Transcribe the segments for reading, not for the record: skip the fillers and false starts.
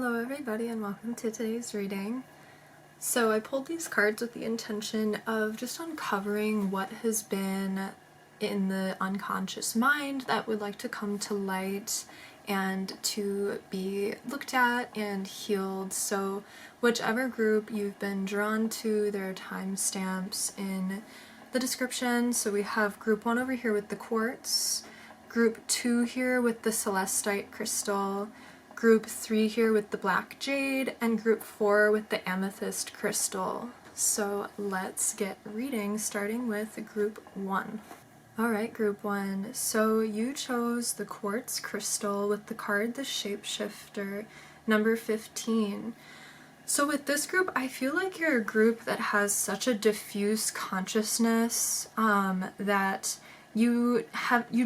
Hello everybody and welcome to today's reading. So I pulled these cards with the intention of just uncovering what has been in the unconscious mind that would like to come to light and to be looked at and healed. So whichever group you've been drawn to, there are timestamps in the description. So we have group 1 over here with the quartz, group 2 here with the celestite crystal, group 3 here with the black jade, and group 4 with the amethyst crystal. So let's get reading, starting with group 1. Alright, group 1. So you chose the quartz crystal with the card the Shapeshifter, number 15. So with this group, I feel like you're a group that has such a diffuse consciousness that you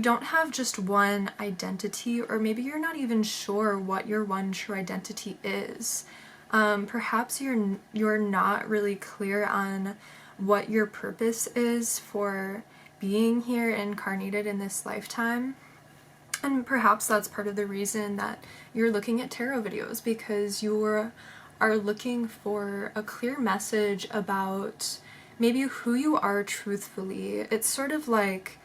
don't have just one identity, or maybe you're not even sure what your one true identity is. Perhaps you're not really clear on what your purpose is for being here incarnated in this lifetime. And perhaps that's part of the reason that you're looking at tarot videos, because you are looking for a clear message about maybe who you are truthfully. It's sort of like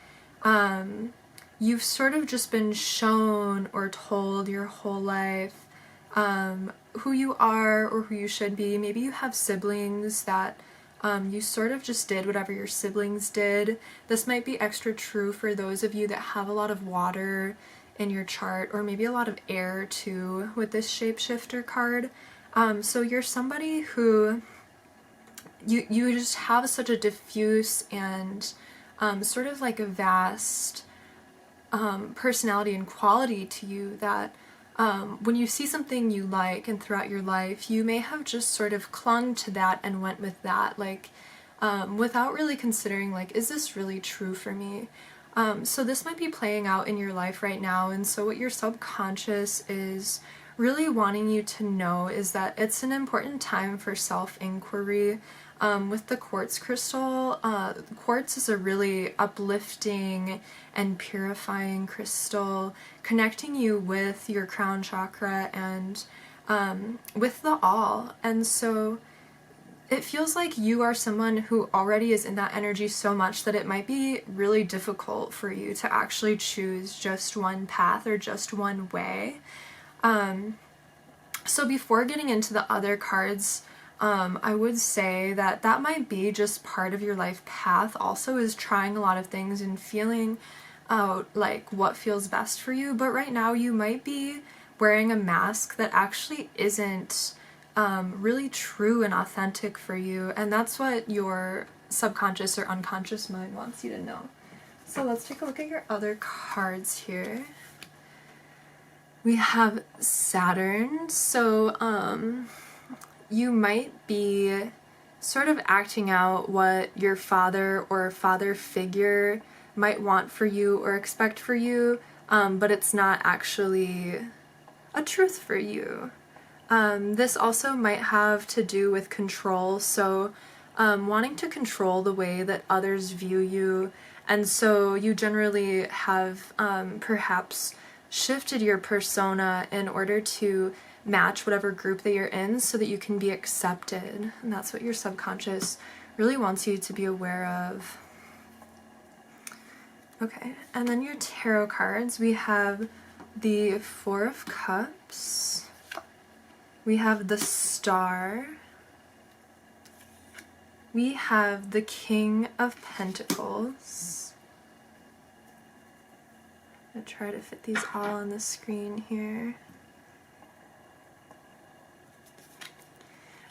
you've sort of just been shown or told your whole life who you are or who you should be. Maybe you have siblings that you sort of just did whatever your siblings did. This might be extra true for those of you that have a lot of water in your chart, or maybe a lot of air too with this Shapeshifter card. So you're somebody who you just have such a diffuse and sort of like a vast personality and quality to you that when you see something you like and throughout your life, you may have just sort of clung to that and went with that, like without really considering, like, is this really true for me? So this might be playing out in your life right now, and so what your subconscious is really wanting you to know is that it's an important time for self-inquiry. With the quartz crystal, quartz is a really uplifting and purifying crystal, connecting you with your crown chakra and with the all. And so it feels like you are someone who already is in that energy so much that it might be really difficult for you to actually choose just one path or just one way. So before getting into the other cards, I would say that that might be just part of your life path also, is trying a lot of things and feeling out like what feels best for you. But right now you might be wearing a mask that actually isn't really true and authentic for you, and that's what your subconscious or unconscious mind wants you to know. So let's take a look at your other cards here. We have Saturn. So you might be sort of acting out what your father or father figure might want for you or expect for you, but it's not actually a truth for you. This also might have to do with control, so wanting to control the way that others view you, and so you generally have perhaps shifted your persona in order to match whatever group that you're in so that you can be accepted. And that's what your subconscious really wants you to be aware of. Okay, and then your tarot cards. We have the Four of Cups. We have the Star. We have the King of Pentacles. I'm gonna try to fit these all on the screen here.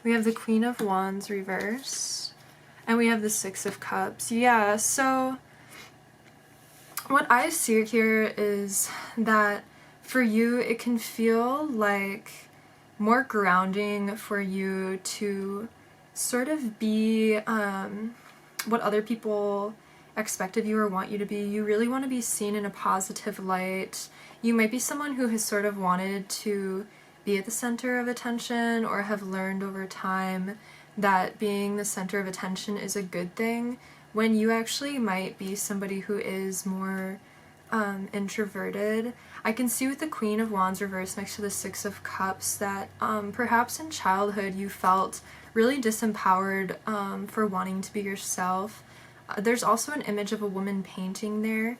We have the Queen of Wands reverse, and we have the Six of Cups. Yeah, so what I see here is that for you it can feel like more grounding for you to sort of be what other people expect of you or want you to be. You really want to be seen in a positive light. You might be someone who has sort of wanted to be at the center of attention, or have learned over time that being the center of attention is a good thing, when you actually might be somebody who is more introverted. I can see with the Queen of Wands reversed next to the Six of Cups that perhaps in childhood you felt really disempowered for wanting to be yourself. There's also an image of a woman painting there.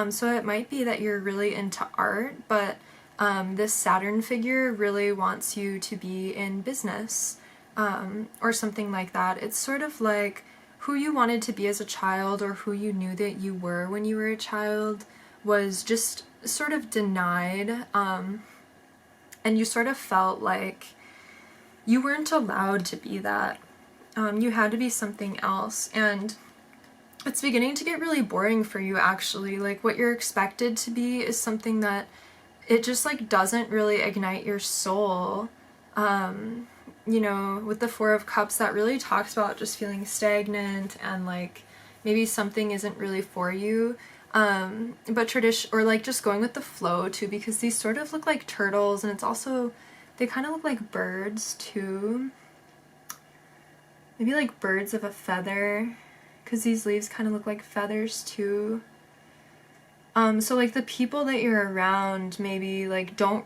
So it might be that you're really into art, but this Saturn figure really wants you to be in business or something like that. It's sort of like who you wanted to be as a child or who you knew that you were when you were a child was just sort of denied, and you sort of felt like you weren't allowed to be that. You had to be something else, and it's beginning to get really boring for you actually. Like what you're expected to be is something that it just like doesn't really ignite your soul. You know, with the Four of Cups, that really talks about just feeling stagnant and like maybe something isn't really for you. But tradition, or like just going with the flow too, because these sort of look like turtles, and it's also, they kind of look like birds too. Maybe like birds of a feather, because these leaves kind of look like feathers too. So like the people that you're around maybe like don't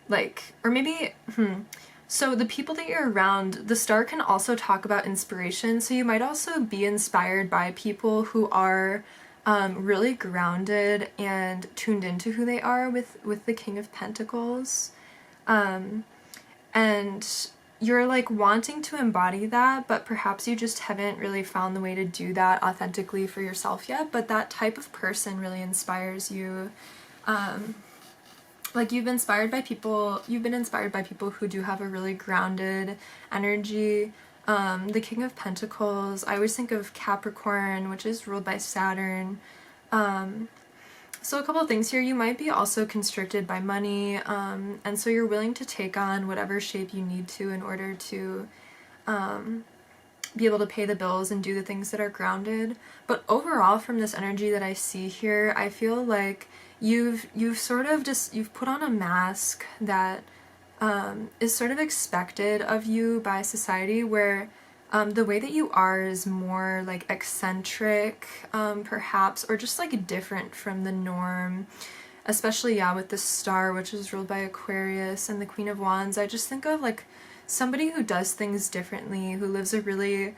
like, or maybe, so the people that you're around, the star can also talk about inspiration, so you might also be inspired by people who are really grounded and tuned into who they are with the King of Pentacles. And you're like wanting to embody that, but perhaps you just haven't really found the way to do that authentically for yourself yet, but that type of person really inspires you. Like you've been inspired by people who do have a really grounded energy. The King of Pentacles, I always think of Capricorn, which is ruled by Saturn. So a couple of things here, you might be also constricted by money, and so you're willing to take on whatever shape you need to in order to be able to pay the bills and do the things that are grounded. But overall, from this energy that I see here, I feel like you've sort of just, you've put on a mask that is sort of expected of you by society, where the way that you are is more like eccentric, perhaps, or just like different from the norm. Especially, yeah, with the star, which is ruled by Aquarius, and the Queen of Wands, I just think of like somebody who does things differently, who lives a really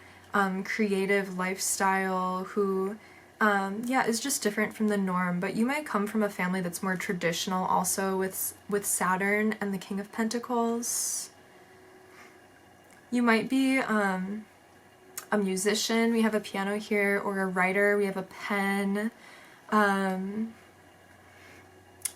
creative lifestyle, who yeah, is just different from the norm. But you might come from a family that's more traditional also with Saturn and the King of Pentacles. You might be a musician, we have a piano here, or a writer, we have a pen.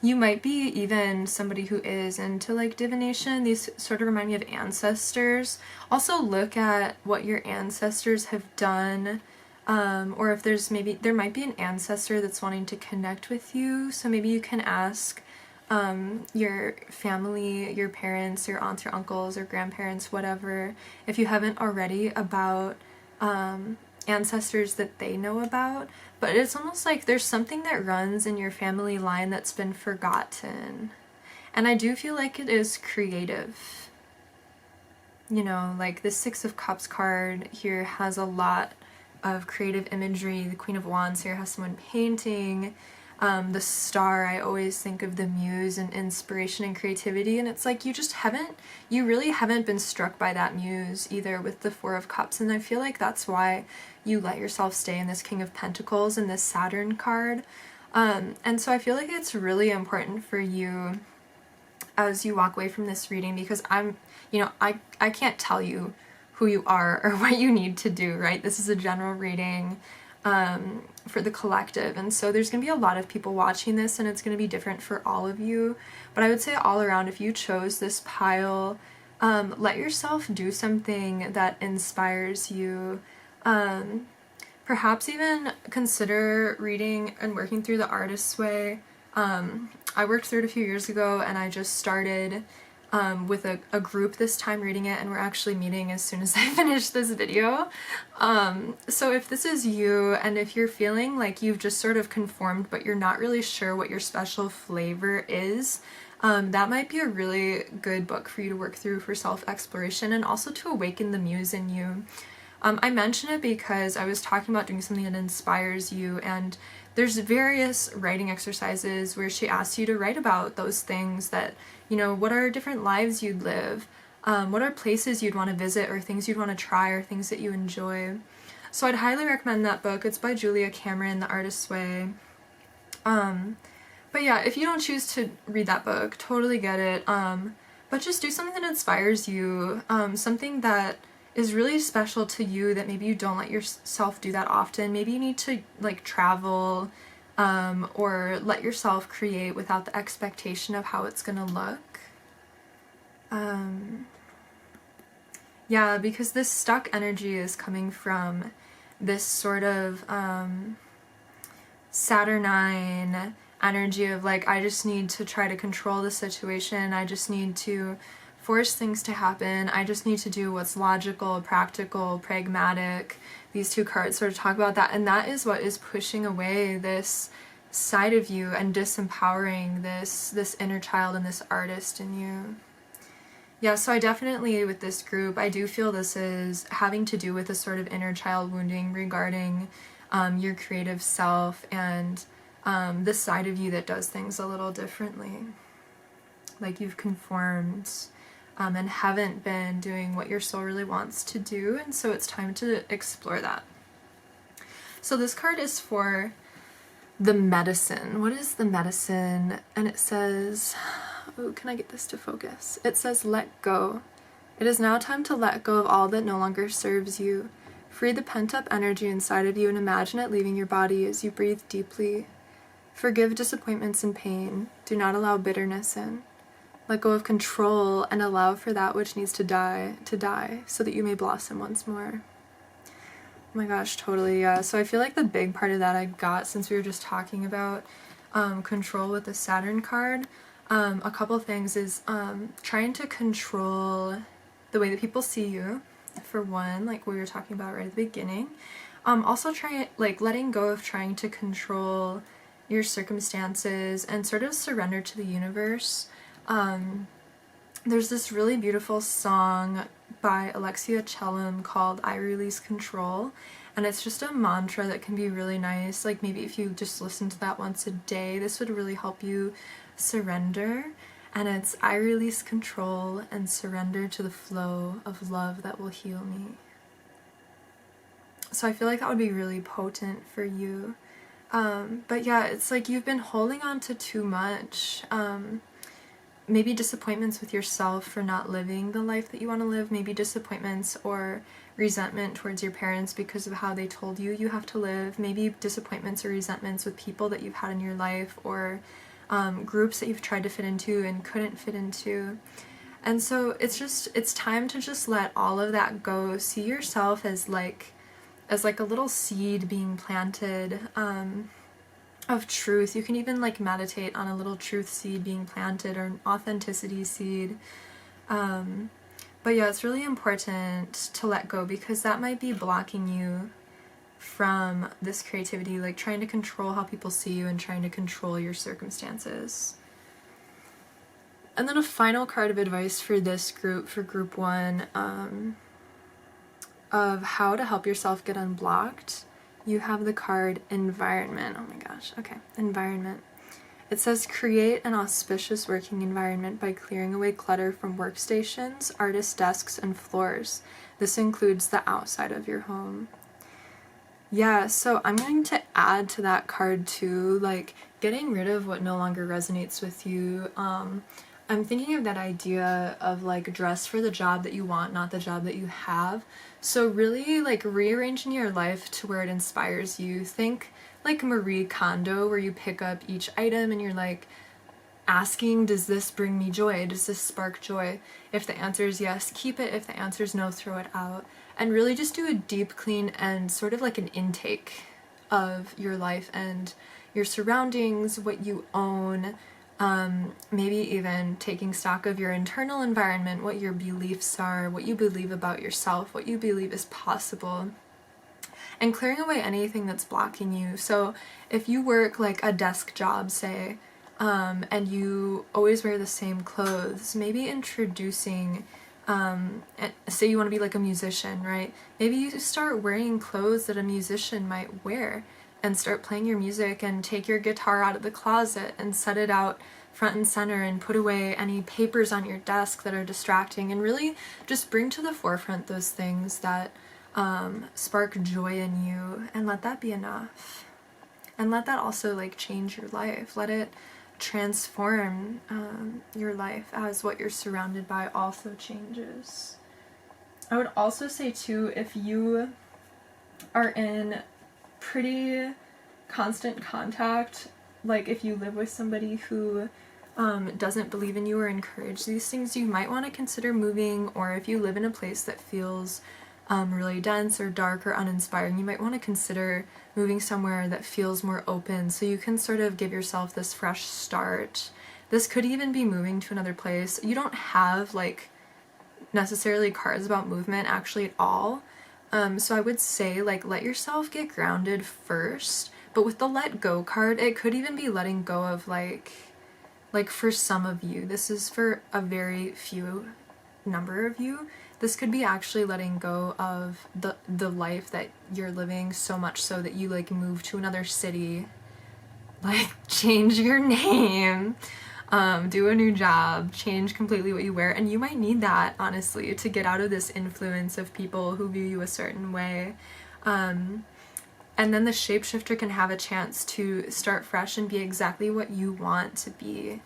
You might be even somebody who is into like divination. These sort of remind me of ancestors. Also look at what your ancestors have done, or if there's there might be an ancestor that's wanting to connect with you, so maybe you can ask your family, your parents, your aunts, your uncles, or grandparents, whatever, if you haven't already, about ancestors that they know about. But it's almost like there's something that runs in your family line that's been forgotten, and I do feel like it is creative. You know, like the Six of Cups card here has a lot of creative imagery. The Queen of Wands here has someone painting. The star, I always think of the muse and inspiration and creativity, and it's like you really haven't been struck by that muse either with the Four of Cups, and I feel like that's why you let yourself stay in this King of Pentacles and this Saturn card. And so I feel like it's really important for you as you walk away from this reading, because I can't tell you who you are or what you need to do, right? This is a general reading for the collective, and so there's going to be a lot of people watching this, and it's going to be different for all of you. But I would say all around, if you chose this pile, let yourself do something that inspires you. Perhaps even consider reading and working through the Artist's Way. I worked through it a few years ago, and I just started with a group this time reading it, and we're actually meeting as soon as I finish this video. So if this is you, and if you're feeling like you've just sort of conformed but you're not really sure what your special flavor is, that might be a really good book for you to work through for self-exploration and also to awaken the muse in you. I mention it because I was talking about doing something that inspires you, and there's various writing exercises where she asks you to write about those things that, you know, what are different lives you'd live, what are places you'd want to visit, or things you'd want to try, or things that you enjoy. So I'd highly recommend that book. It's by Julia Cameron, The Artist's Way. But yeah, if you don't choose to read that book, totally get it. But just do something that inspires you, something that is really special to you that maybe you don't let yourself do that often. Maybe you need to like travel, or let yourself create without the expectation of how it's gonna look. Yeah, because this stuck energy is coming from this sort of Saturnine energy of like, I just need to try to control the situation, I just need to force things to happen, I just need to do what's logical, practical, pragmatic. These two cards sort of talk about that, and that is what is pushing away this side of you and disempowering this inner child and this artist in you. Yeah, so I definitely, with this group, I do feel this is having to do with a sort of inner child wounding regarding your creative self and this side of you that does things a little differently. Like you've conformed and haven't been doing what your soul really wants to do, and so it's time to explore that. So this card is for the medicine. What is the medicine? And it says, oh, can I get this to focus? It says, let go. It is now time to let go of all that no longer serves you. Free the pent-up energy inside of you and imagine it leaving your body as you breathe deeply. Forgive disappointments and pain. Do not allow bitterness in. Let go of control and allow for that which needs to die, so that you may blossom once more. Oh my gosh, totally, yeah. So I feel like the big part of that I got, since we were just talking about control with the Saturn card, a couple things is trying to control the way that people see you, for one, like we were talking about right at the beginning. Also letting go of trying to control your circumstances and sort of surrender to the universe. There's this really beautiful song by Alexia Chelum called I Release Control, and it's just a mantra that can be really nice. Like maybe if you just listen to that once a day, this would really help you surrender. And it's I release control and surrender to the flow of love that will heal me. So I feel like that would be really potent for you. But yeah, it's like you've been holding on to too much. Maybe disappointments with yourself for not living the life that you want to live, maybe disappointments or resentment towards your parents because of how they told you you have to live, maybe disappointments or resentments with people that you've had in your life, or groups that you've tried to fit into and couldn't fit into. And so it's time to just let all of that go. See yourself as like a little seed being planted of truth. You can even like meditate on a little truth seed being planted, or an authenticity seed. But yeah, it's really important to let go, because that might be blocking you from this creativity, like trying to control how people see you and trying to control your circumstances. And then a final card of advice for this group, for group one, of how to help yourself get unblocked. You have the card Environment. Oh my gosh, okay, Environment. It says, create an auspicious working environment by clearing away clutter from workstations, artist desks, and floors. This includes the outside of your home. Yeah, so I'm going to add to that card too, like getting rid of what no longer resonates with you. I'm thinking of that idea of like dress for the job that you want, not the job that you have. So really like rearranging your life to where it inspires you. Think like Marie Kondo, where you pick up each item and you're like asking, does this bring me joy? Does this spark joy? If the answer is yes, keep it. If the answer is no, throw it out. And really just do a deep clean and sort of like an intake of your life and your surroundings, what you own, maybe even taking stock of your internal environment, what your beliefs are, what you believe about yourself, what you believe is possible, and clearing away anything that's blocking you. So if you work like a desk job, say, and you always wear the same clothes, maybe introducing, say you want to be like a musician, right? Maybe you start wearing clothes that a musician might wear. and start playing your music, and take your guitar out of the closet and set it out front and center, and put away any papers on your desk that are distracting, and really just bring to the forefront those things that spark joy in you, and let that be enough. And let that also like change your life. Let it transform your life as what you're surrounded by also changes. I would also say too, if you are in pretty constant contact, like if you live with somebody who doesn't believe in you or encourage these things, you might want to consider moving. Or if you live in a place that feels really dense or dark or uninspiring, you might want to consider moving somewhere that feels more open, so you can sort of give yourself this fresh start. This could even be moving to another place. You don't have like necessarily cards about movement actually at all. So I would say like let yourself get grounded first. But with the let go card, it could even be letting go of like for some of you, this is for a very few number of you, this could be actually letting go of the life that you're living, so much so that you like move to another city, like change your name, do a new job, change completely what you wear. And you might need that, honestly, to get out of this influence of people who view you a certain way. And then the shapeshifter can have a chance to start fresh and be exactly what you want to be.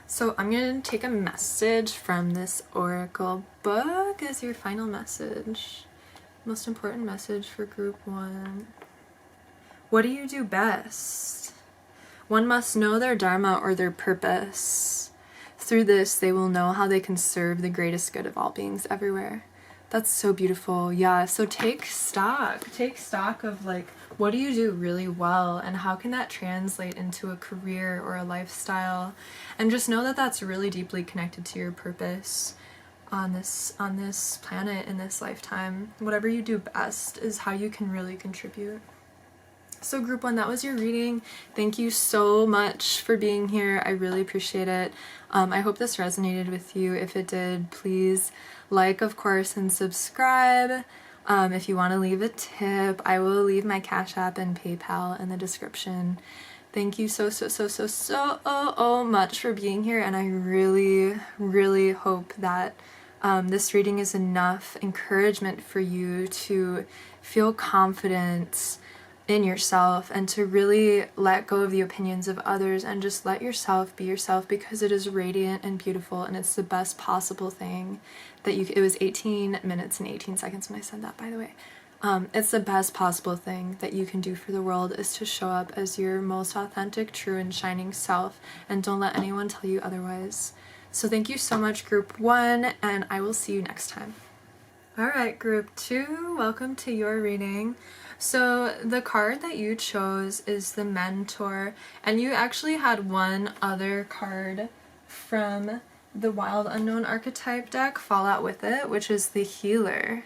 So I'm going to take a message from this oracle book as your final message. Most important message for group 1. What do you do best? One must know their dharma or their purpose. Through this, they will know how they can serve the greatest good of all beings everywhere. That's so beautiful. Yeah, so take stock of like, what do you do really well, and how can that translate into a career or a lifestyle? And just know that that's really deeply connected to your purpose on this planet in this lifetime. Whatever you do best is how you can really contribute. So group 1, that was your reading. Thank you so much for being here. I really appreciate it. I hope this resonated with you. If it did, please like, of course, and subscribe. If you want to leave a tip, I will leave my Cashapp and PayPal in the description. Thank you so much for being here, and I really, really hope that this reading is enough encouragement for you to feel confident in yourself and to really let go of the opinions of others and just let yourself be yourself, because it is radiant and beautiful, and it's the best possible thing that it was 18 minutes and 18 seconds when I said that, by the way. It's the best possible thing that you can do for the world, is to show up as your most authentic, true, and shining self, and don't let anyone tell you otherwise. So thank you so much, group 1, and I will see you next time. Alright, group 2, welcome to your reading. So the card that you chose is the Mentor, and you actually had one other card from the Wild Unknown Archetype deck fall out with it, which is the Healer.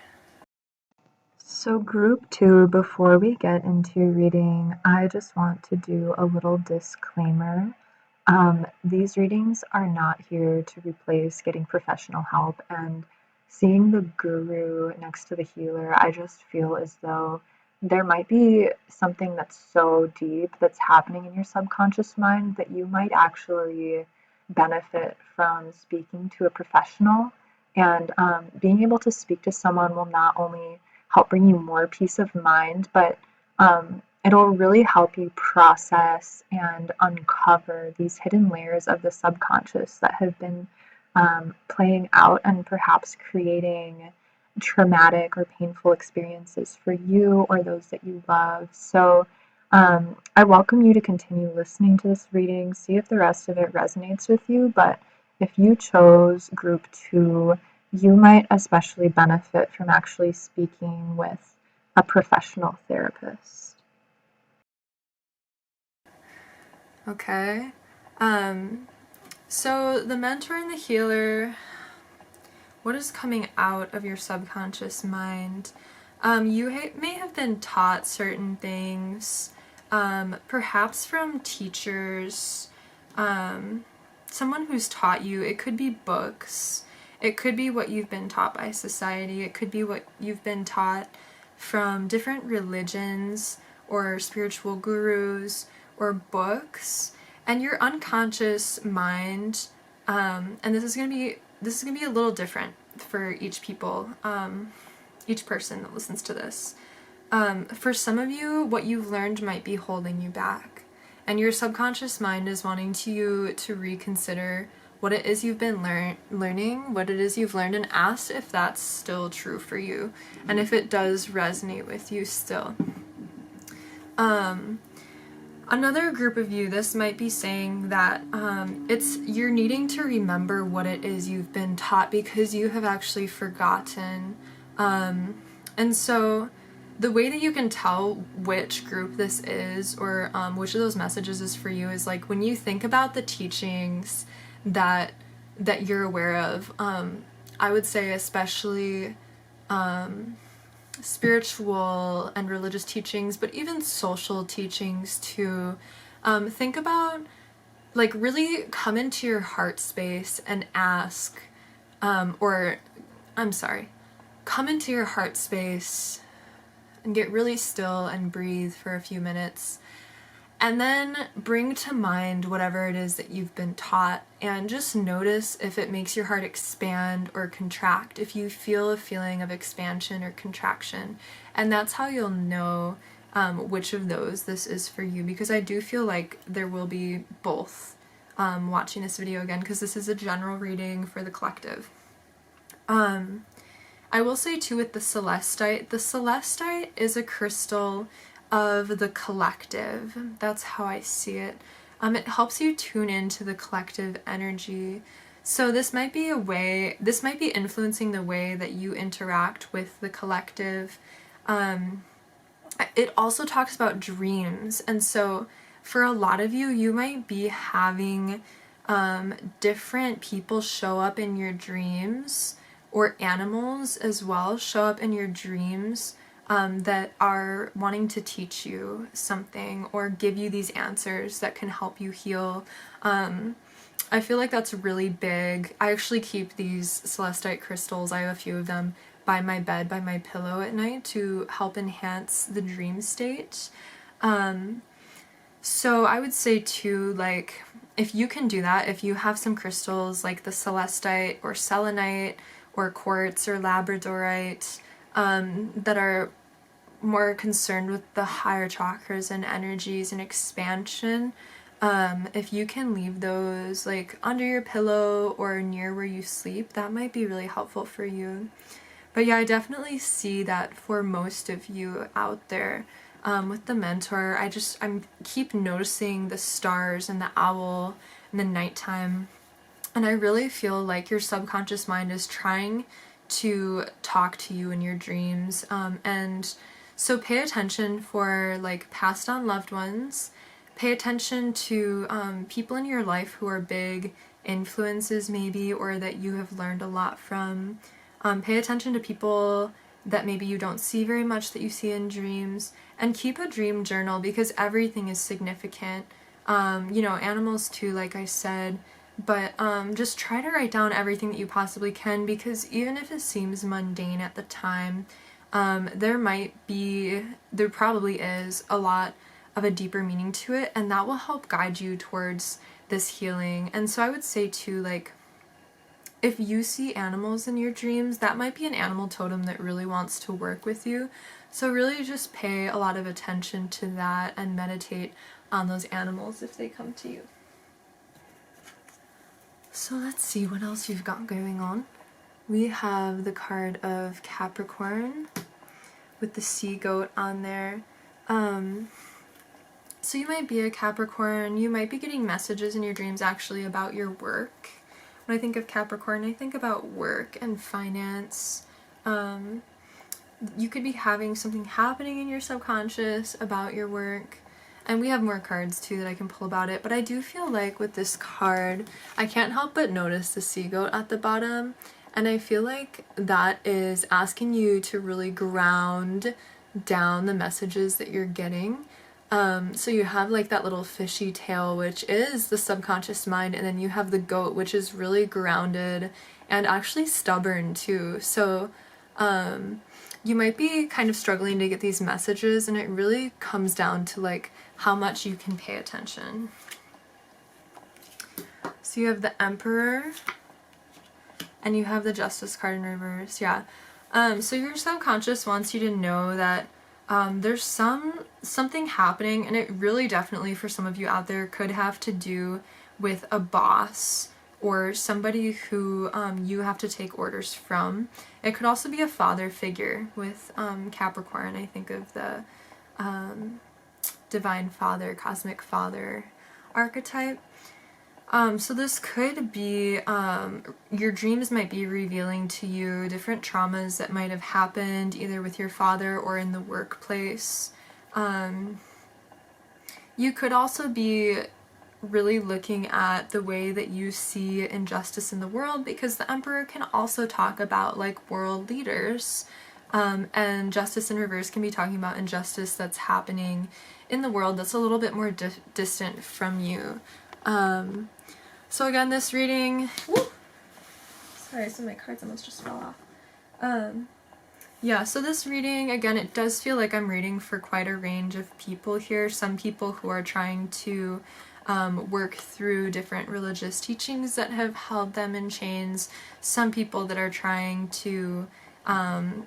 So group 2, before we get into your reading, I just want to do a little disclaimer. These readings are not here to replace getting professional help, and seeing the guru next to the healer, I just feel as though there might be something that's so deep that's happening in your subconscious mind that you might actually benefit from speaking to a professional. And being able to speak to someone will not only help bring you more peace of mind, but it'll really help you process and uncover these hidden layers of the subconscious that have been playing out and perhaps creating traumatic or painful experiences for you or those that you love. So I welcome you to continue listening to this reading, see if the rest of it resonates with you, but if you chose group 2, you might especially benefit from actually speaking with a professional therapist. Okay. So the Mentor and the Healer, what is coming out of your subconscious mind? You may have been taught certain things, perhaps from teachers, someone who's taught you. It could be books, it could be what you've been taught by society, it could be what you've been taught from different religions or spiritual gurus or books, and your unconscious mind, and this is gonna be a little different for each person that listens to this. For some of you, what you've learned might be holding you back, and your subconscious mind is wanting you to reconsider what it is you've been learning, what it is you've learned, and ask if that's still true for you, and if it does resonate with you still. Another group of you, this might be saying that you're needing to remember what it is you've been taught because you have actually forgotten. And so the way that you can tell which group this is, or which of those messages is for you, is like when you think about the teachings that you're aware of. I would say especially spiritual and religious teachings, but even social teachings too. Think about, like, really come into your heart space and ask, come into your heart space and get really still and breathe for a few minutes, and then bring to mind whatever it is that you've been taught, and just notice if it makes your heart expand or contract, if you feel a feeling of expansion or contraction. And that's how you'll know which of those this is for you, because I do feel like there will be both watching this video again, because this is a general reading for the collective. I will say too, with the celestite is a crystal of the collective. That's how I see it. It helps you tune into the collective energy. So this might be influencing the way that you interact with the collective. It also talks about dreams, and so for a lot of you, you might be having different people show up in your dreams, or animals as well show up in your dreams, that are wanting to teach you something or give you these answers that can help you heal. I feel like that's really big. I actually keep these celestite crystals, I have a few of them, by my bed, by my pillow at night to help enhance the dream state. So I would say too, like, if you can do that, if you have some crystals like the celestite or selenite or quartz or labradorite, that are more concerned with the higher chakras and energies and expansion, if you can leave those like under your pillow or near where you sleep, that might be really helpful for you. But yeah, I definitely see that for most of you out there. With the mentor, I keep noticing the stars and the owl in the nighttime, and I really feel like your subconscious mind is trying to talk to you in your dreams, and so pay attention for like passed on loved ones. Pay attention to people in your life who are big influences maybe, or that you have learned a lot from. Pay attention to people that maybe you don't see very much that you see in dreams, and keep a dream journal because everything is significant. Animals too, like I said, but just try to write down everything that you possibly can, because even if it seems mundane at the time, there probably is a lot of a deeper meaning to it, and that will help guide you towards this healing. And so I would say too, like, if you see animals in your dreams, that might be an animal totem that really wants to work with you. So really just pay a lot of attention to that and meditate on those animals if they come to you. So let's see what else you've got going on. We have the card of Capricorn with the sea goat on there. So you might be a Capricorn, you might be getting messages in your dreams actually about your work. When I think of Capricorn, I think about work and finance. You could be having something happening in your subconscious about your work. And we have more cards too that I can pull about it, but I do feel like with this card, I can't help but notice the sea goat at the bottom, and I feel like that is asking you to really ground down the messages that you're getting. So you have like that little fishy tail, which is the subconscious mind, and then you have the goat, which is really grounded and actually stubborn too. So you might be kind of struggling to get these messages, and it really comes down to like how much you can pay attention. So you have the Emperor and you have the Justice card in reverse. Yeah. So your subconscious wants you to know that there's something happening, and it really definitely for some of you out there could have to do with a boss or somebody who you have to take orders from. It could also be a father figure with Capricorn. I think of the Divine Father, Cosmic Father archetype. So this could be, your dreams might be revealing to you different traumas that might have happened either with your father or in the workplace. You could also be really looking at the way that you see injustice in the world, because the Emperor can also talk about like world leaders, and Justice in reverse can be talking about injustice that's happening in the world that's a little bit more distant from you. So again, this reading, sorry, some of my cards almost just fell off. Yeah, so this reading, again, it does feel like I'm reading for quite a range of people here. Some people who are trying to work through different religious teachings that have held them in chains. Some people that are trying to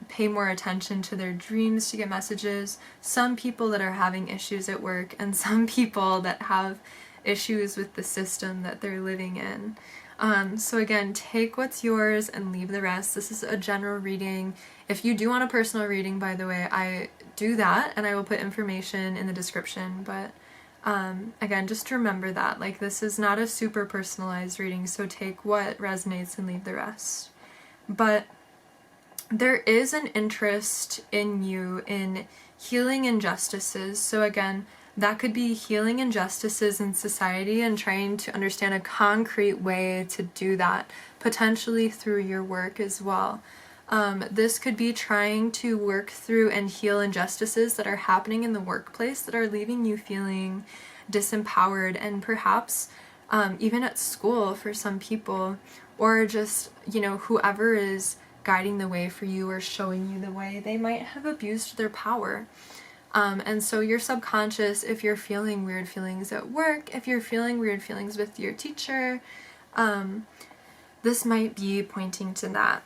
pay more attention to their dreams to get messages. Some people that are having issues at work, and some people that have issues with the system that they're living in. So again, take what's yours and leave the rest. This is a general reading. If you do want a personal reading, by the way, I do that, and I will put information in the description, but again, just remember that, like, this is not a super personalized reading, so take what resonates and leave the rest. But there is an interest in you in healing injustices. So again, that could be healing injustices in society and trying to understand a concrete way to do that, potentially through your work as well. This could be trying to work through and heal injustices that are happening in the workplace that are leaving you feeling disempowered, and perhaps even at school for some people, or just, you know, whoever is guiding the way for you or showing you the way, they might have abused their power. And so your subconscious, if you're feeling weird feelings at work, if you're feeling weird feelings with your teacher, this might be pointing to that.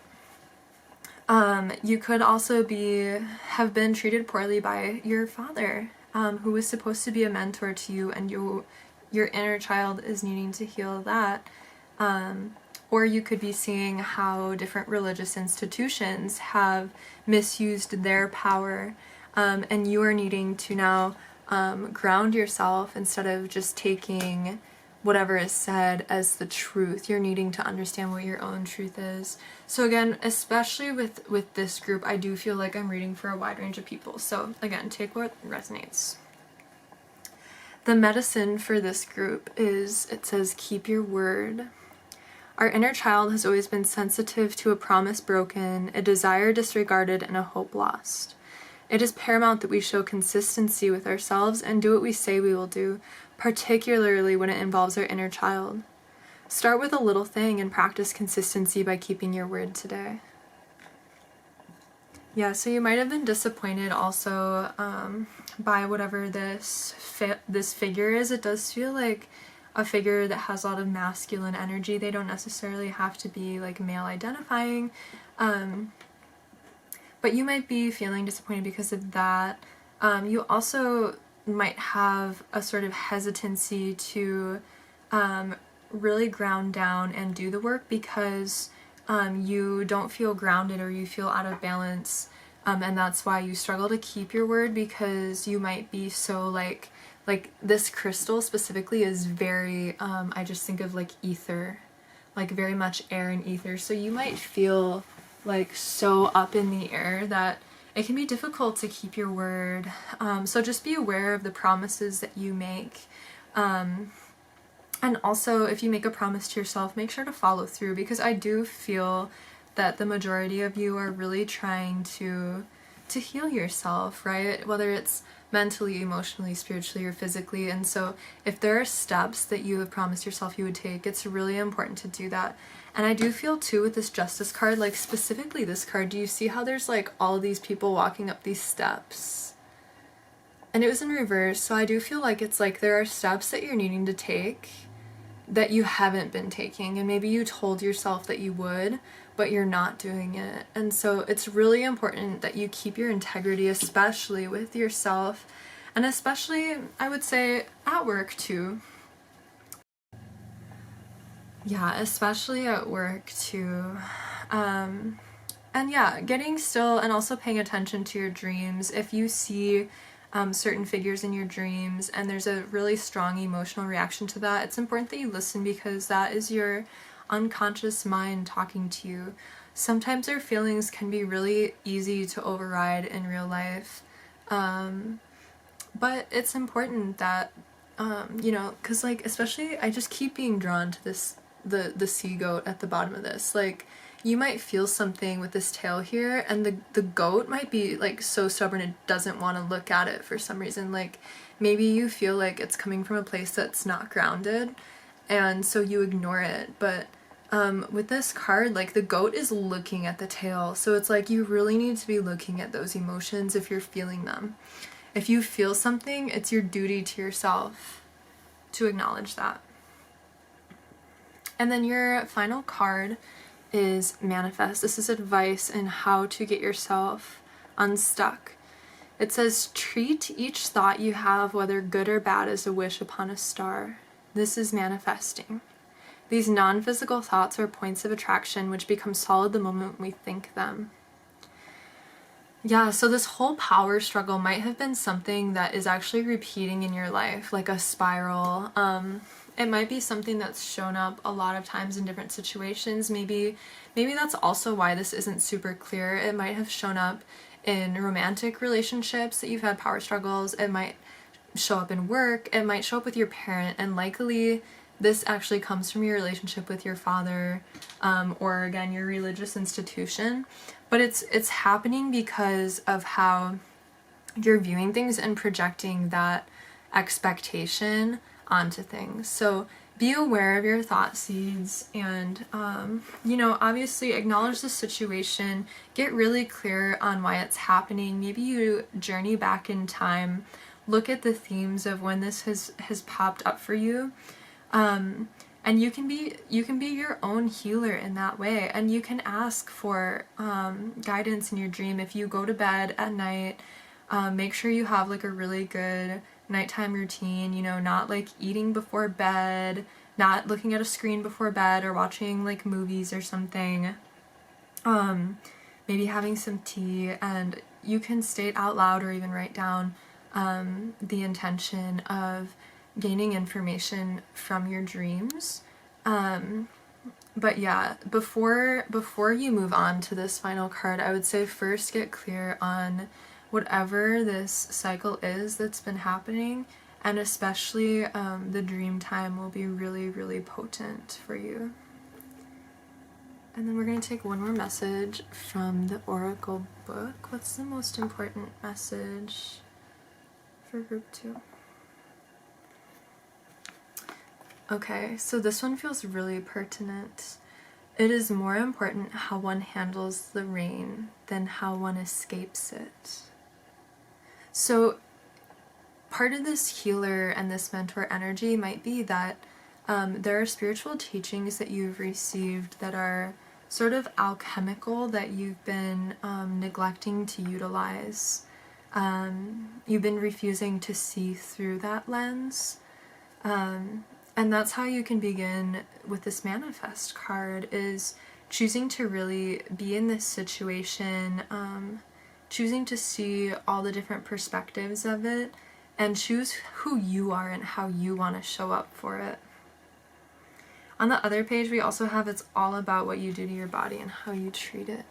You could also have been treated poorly by your father, who was supposed to be a mentor to you, and your inner child is needing to heal that. Or you could be seeing how different religious institutions have misused their power, and you are needing to now ground yourself instead of just taking whatever is said as the truth. You're needing to understand what your own truth is. So again, especially with this group, I do feel like I'm reading for a wide range of people. So again, take what resonates. The medicine for this group is, it says, keep your word. Our inner child has always been sensitive to a promise broken, a desire disregarded, and a hope lost. It is paramount that we show consistency with ourselves and do what we say we will do, particularly when it involves our inner child. Start with a little thing and practice consistency by keeping your word today. Yeah, so you might have been disappointed also by whatever this figure is. It does feel like a figure that has a lot of masculine energy. They don't necessarily have to be like male identifying, but you might be feeling disappointed because of that. You also might have a sort of hesitancy to really ground down and do the work because you don't feel grounded, or you feel out of balance, and that's why you struggle to keep your word, because you might be so like this crystal specifically is very, I just think of like ether, like very much air and ether. So you might feel like so up in the air that it can be difficult to keep your word. So just be aware of the promises that you make. And also, if you make a promise to yourself, make sure to follow through, because I do feel that the majority of you are really trying to heal yourself, right? Whether it's mentally, emotionally, spiritually, or physically. And so if there are steps that you have promised yourself you would take, it's really important to do that. And I do feel too with this Justice card, like specifically this card, do you see how there's like all these people walking up these steps? And it was in reverse, so I do feel like it's like there are steps that you're needing to take that you haven't been taking, and maybe you told yourself that you would, but you're not doing it. And so it's really important that you keep your integrity, especially with yourself, and especially, I would say, at work too. Yeah, especially at work too. And yeah, getting still and also paying attention to your dreams. If you see certain figures in your dreams and there's a really strong emotional reaction to that, it's important that you listen, because that is your unconscious mind talking to you. Sometimes our feelings can be really easy to override in real life, but it's important that you know, because like especially I just keep being drawn to this the sea goat at the bottom of this. Like, you might feel something with this tail here, and the goat might be like so stubborn it doesn't want to look at it for some reason. Like, maybe you feel like it's coming from a place that's not grounded, and so you ignore it. But with this card, like, the goat is looking at the tail, so it's like you really need to be looking at those emotions if you're feeling them. If you feel something, it's your duty to yourself to acknowledge that. And then your final card is Manifest. This is advice in how to get yourself unstuck. It says, treat each thought you have, whether good or bad, as a wish upon a star. This is manifesting. These non-physical thoughts are points of attraction which become solid the moment we think them. Yeah, so this whole power struggle might have been something that is actually repeating in your life, like a spiral. It might be something that's shown up a lot of times in different situations. Maybe that's also why this isn't super clear. It might have shown up in romantic relationships that you've had power struggles. It might show up in work. It might show up with your parent, and likely this actually comes from your relationship with your father, or again, your religious institution. But it's happening because of how you're viewing things and projecting that expectation onto things. So be aware of your thought seeds, and you know, obviously acknowledge the situation, get really clear on why it's happening. Maybe you journey back in time, look at the themes of when this has popped up for you, and you can be your own healer in that way. And you can ask for guidance in your dream. If you go to bed at night, make sure you have like a really good nighttime routine, you know, not like eating before bed, not looking at a screen before bed, or watching like movies or something. Maybe having some tea, and you can state out loud or even write down the intention of gaining information from your dreams. But yeah, before you move on to this final card, I would say first get clear on whatever this cycle is that's been happening, and especially the dream time will be really, really potent for you. And then we're going to take one more message from the Oracle book. What's the most important message for group 2? Okay, so this one feels really pertinent. It is more important how one handles the rain than how one escapes it. So part of this healer and this mentor energy might be that there are spiritual teachings that you've received that are sort of alchemical that you've been neglecting to utilize. You've been refusing to see through that lens. And that's how you can begin with this Manifest card, is choosing to really be in this situation, choosing to see all the different perspectives of it, and choose who you are and how you want to show up for it. On the other page, we also have it's all about what you do to your body and how you treat it.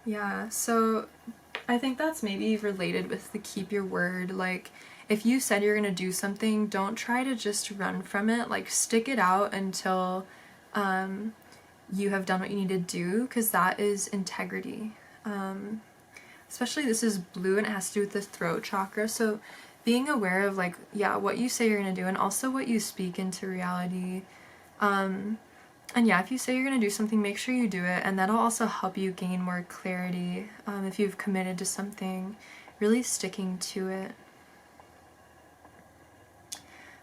Yeah, so I think that's maybe related with the keep your word. Like, if you said you're gonna do something, don't try to just run from it. Like, stick it out until you have done what you need to do, because that is integrity. Especially this is blue and it has to do with the throat chakra, so being aware of like, yeah, what you say you're gonna do and also what you speak into reality. And yeah, if you say you're gonna do something, make sure you do it, and that'll also help you gain more clarity if you've committed to something, really sticking to it.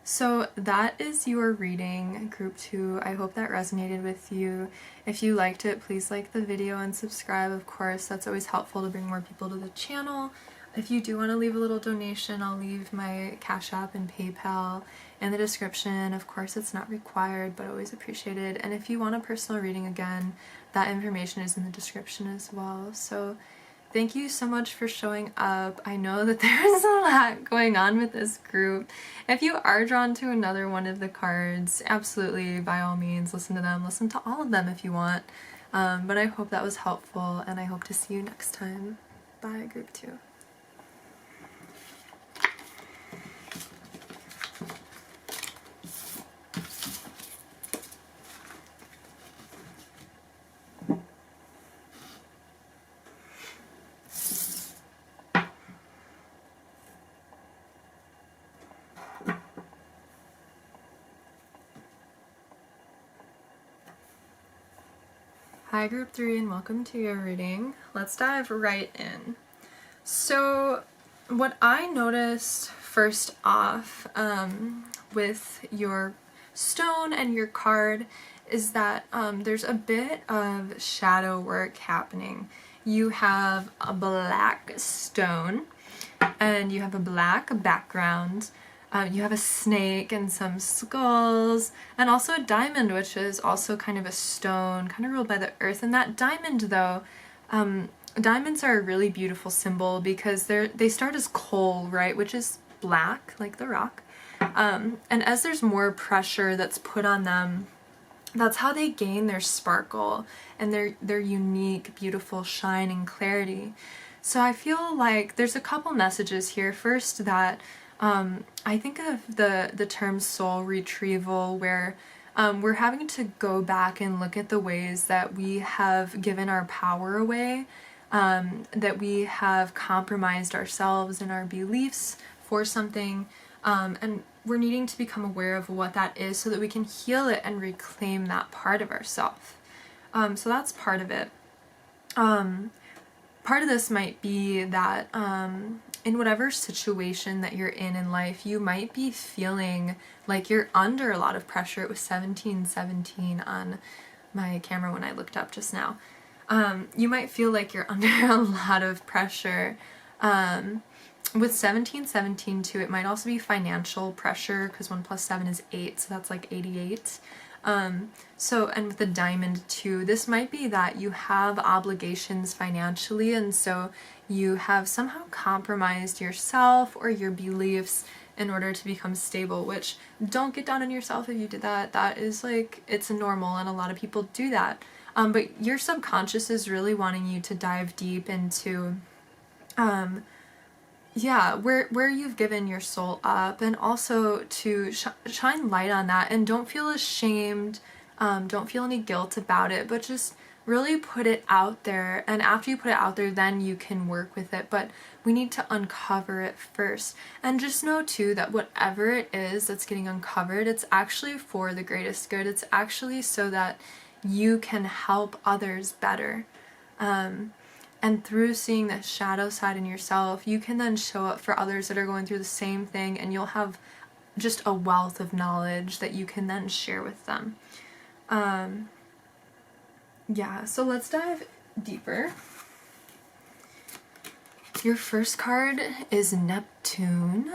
So that is your reading, group 2. I hope that resonated with you. If you liked it, please like the video and subscribe, of course. That's always helpful to bring more people to the channel. If you do want to leave a little donation, I'll leave my Cash App and PayPal in the description. Of course, it's not required, but always appreciated. And if you want a personal reading again, that information is in the description as well. So thank you so much for showing up. I know that there is a lot going on with this group. If you are drawn to another one of the cards, absolutely, by all means, listen to them. Listen to all of them if you want. But I hope that was helpful, and I hope to see you next time. Bye, group 2. Hi group 3 and welcome to your reading. Let's dive right in. So what I noticed first off with your stone and your card is that there's a bit of shadow work happening. You have a black stone and you have a black background. You have a snake and some skulls, and also a diamond, which is also kind of a stone, kind of ruled by the earth. And that diamond, though, diamonds are a really beautiful symbol because they start as coal, right, which is black, like the rock. And as there's more pressure that's put on them, that's how they gain their sparkle and their unique, beautiful shine and clarity. So I feel like there's a couple messages here. First, that I think of the term soul retrieval, where we're having to go back and look at the ways that we have given our power away, that we have compromised ourselves and our beliefs for something, and we're needing to become aware of what that is so that we can heal it and reclaim that part of ourselves. So that's part of it. Part of this might be that in whatever situation that you're in life, you might be feeling like you're under a lot of pressure. It was 1717 on my camera when I looked up just now. You might feel like you're under a lot of pressure. With 1717 too, it might also be financial pressure, because 1 + 7 is 8, so that's like 88. So, and with the diamond too, this might be that you have obligations financially, and so you have somehow compromised yourself or your beliefs in order to become stable, which, don't get down on yourself if you did that. That is like, it's normal, and a lot of people do that. But your subconscious is really wanting you to dive deep into, yeah, where you've given your soul up, and also to shine light on that, and don't feel ashamed, don't feel any guilt about it, but just really put it out there. And after you put it out there, then you can work with it, but we need to uncover it first. And just know too that whatever it is that's getting uncovered, it's actually for the greatest good. It's actually so that you can help others better. And through seeing the shadow side in yourself, you can then show up for others that are going through the same thing, and you'll have just a wealth of knowledge that you can then share with them. Yeah, so let's dive deeper. Your first card is Neptune.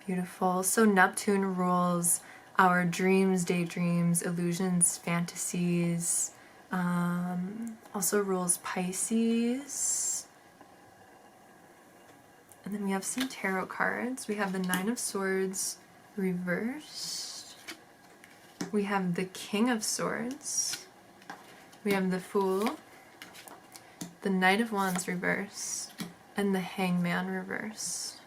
Beautiful. So Neptune rules our dreams, daydreams, illusions, fantasies. Also rules Pisces. And then we have some tarot cards. We have the 9 of Swords reversed. We have the King of Swords. We have the Fool, the Knight of Wands reversed, and the Hangman reversed.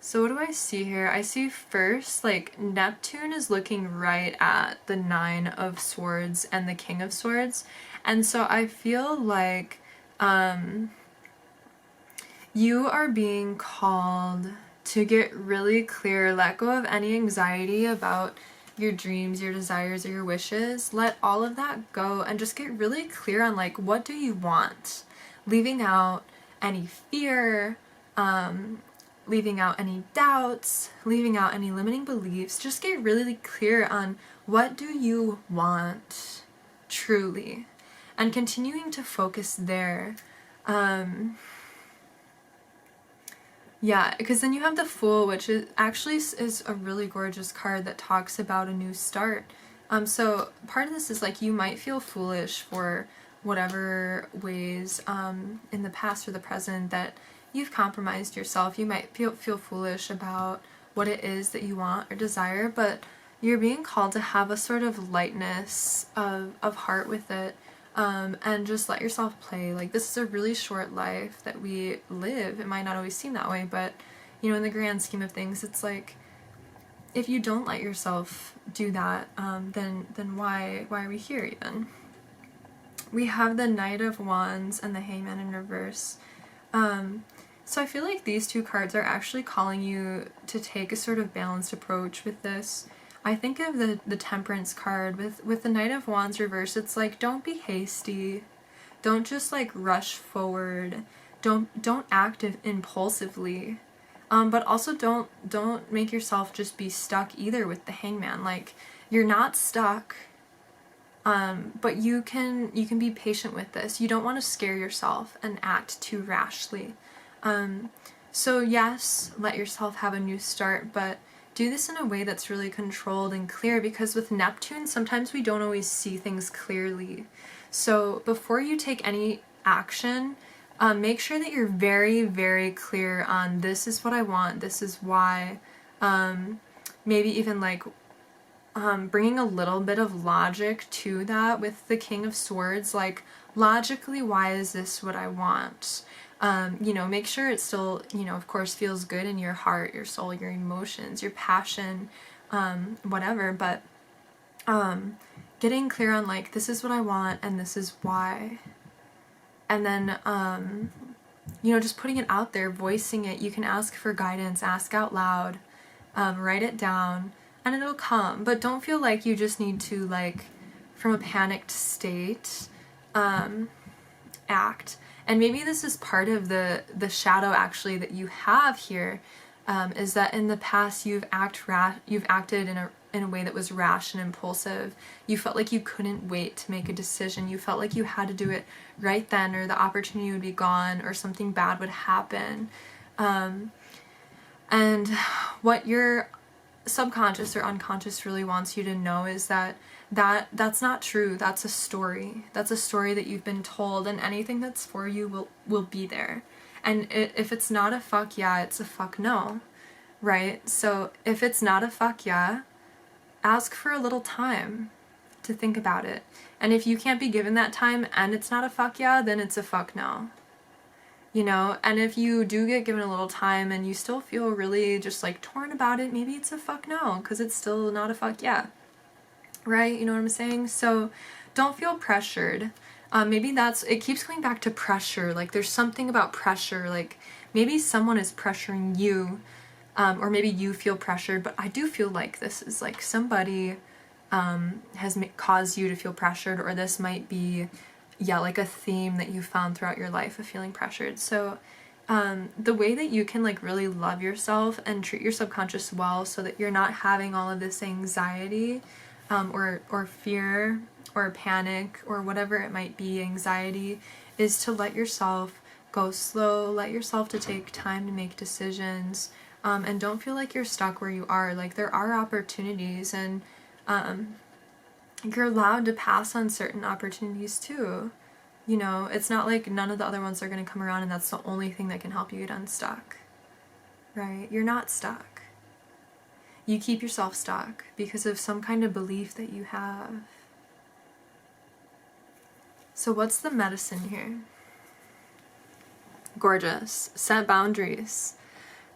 So what do I see here? I see first, like, Neptune is looking right at the 9 of Swords and the King of Swords. And so I feel like you are being called to get really clear, let go of any anxiety about your dreams, your desires, or your wishes. Let all of that go and just get really clear on like, what do you want? Leaving out any fear, leaving out any doubts, leaving out any limiting beliefs. Just get really clear on what do you want truly, and continuing to focus there. Yeah, because then you have the Fool, which is actually is a really gorgeous card that talks about a new start. So part of this is like you might feel foolish for whatever ways in the past or the present that you've compromised yourself. You might feel foolish about what it is that you want or desire, but you're being called to have a sort of lightness of heart with it. And just let yourself play. Like, this is a really short life that we live. It might not always seem that way, but, you know, in the grand scheme of things, it's like, if you don't let yourself do that, then why are we here even? We have the Knight of Wands and the Hangman in reverse. So I feel like these two cards are actually calling you to take a sort of balanced approach with this. I think of the Temperance card with the Knight of Wands reverse. It's like, don't be hasty. Don't just like rush forward. Don't act impulsively. But also don't make yourself just be stuck either with the Hangman. Like, you're not stuck. But you can be patient with this. You don't want to scare yourself and act too rashly. So yes, let yourself have a new start, but do this in a way that's really controlled and clear, because with Neptune, sometimes we don't always see things clearly. So before you take any action, make sure that you're very, very clear on, this is what I want, this is why. Maybe even like bringing a little bit of logic to that with the King of Swords. Like, logically, why is this what I want? You know, make sure it still, you know, of course, feels good in your heart, your soul, your emotions, your passion, whatever, but getting clear on like, this is what I want and this is why. And then, you know, just putting it out there, voicing it. You can ask for guidance, ask out loud, write it down, and it'll come. But don't feel like you just need to, like, from a panicked state, act. And maybe this is part of the shadow actually that you have here, is that in the past you've acted in a way that was rash and impulsive. You felt like you couldn't wait to make a decision. You felt like you had to do it right then, or the opportunity would be gone, or something bad would happen. And what your subconscious or unconscious really wants you to know is that's not true. That's a story. That's a story that you've been told, and anything that's for you will be there. And if it's not a fuck yeah, it's a fuck no, right? So if it's not a fuck yeah, ask for a little time to think about it. And if you can't be given that time and it's not a fuck yeah, then it's a fuck no. You know, and if you do get given a little time and you still feel really just like torn about it, maybe it's a fuck no, because it's still not a fuck yeah. Right? You know what I'm saying? So don't feel pressured. Maybe it keeps going back to pressure. Like, there's something about pressure. Like, maybe someone is pressuring you, or maybe you feel pressured, but I do feel like this is like somebody has caused you to feel pressured, or this might be, yeah, like a theme that you found throughout your life of feeling pressured. So the way that you can like really love yourself and treat your subconscious well, so that you're not having all of this anxiety, or fear or panic or whatever it might be, anxiety, is to let yourself go slow, let yourself to take time to make decisions, and don't feel like you're stuck where you are. Like, there are opportunities, and you're allowed to pass on certain opportunities too. You know, it's not like none of the other ones are going to come around and that's the only thing that can help you get unstuck, right? You're not stuck. You keep yourself stuck because of some kind of belief that you have. So what's the medicine here? Gorgeous. Set boundaries.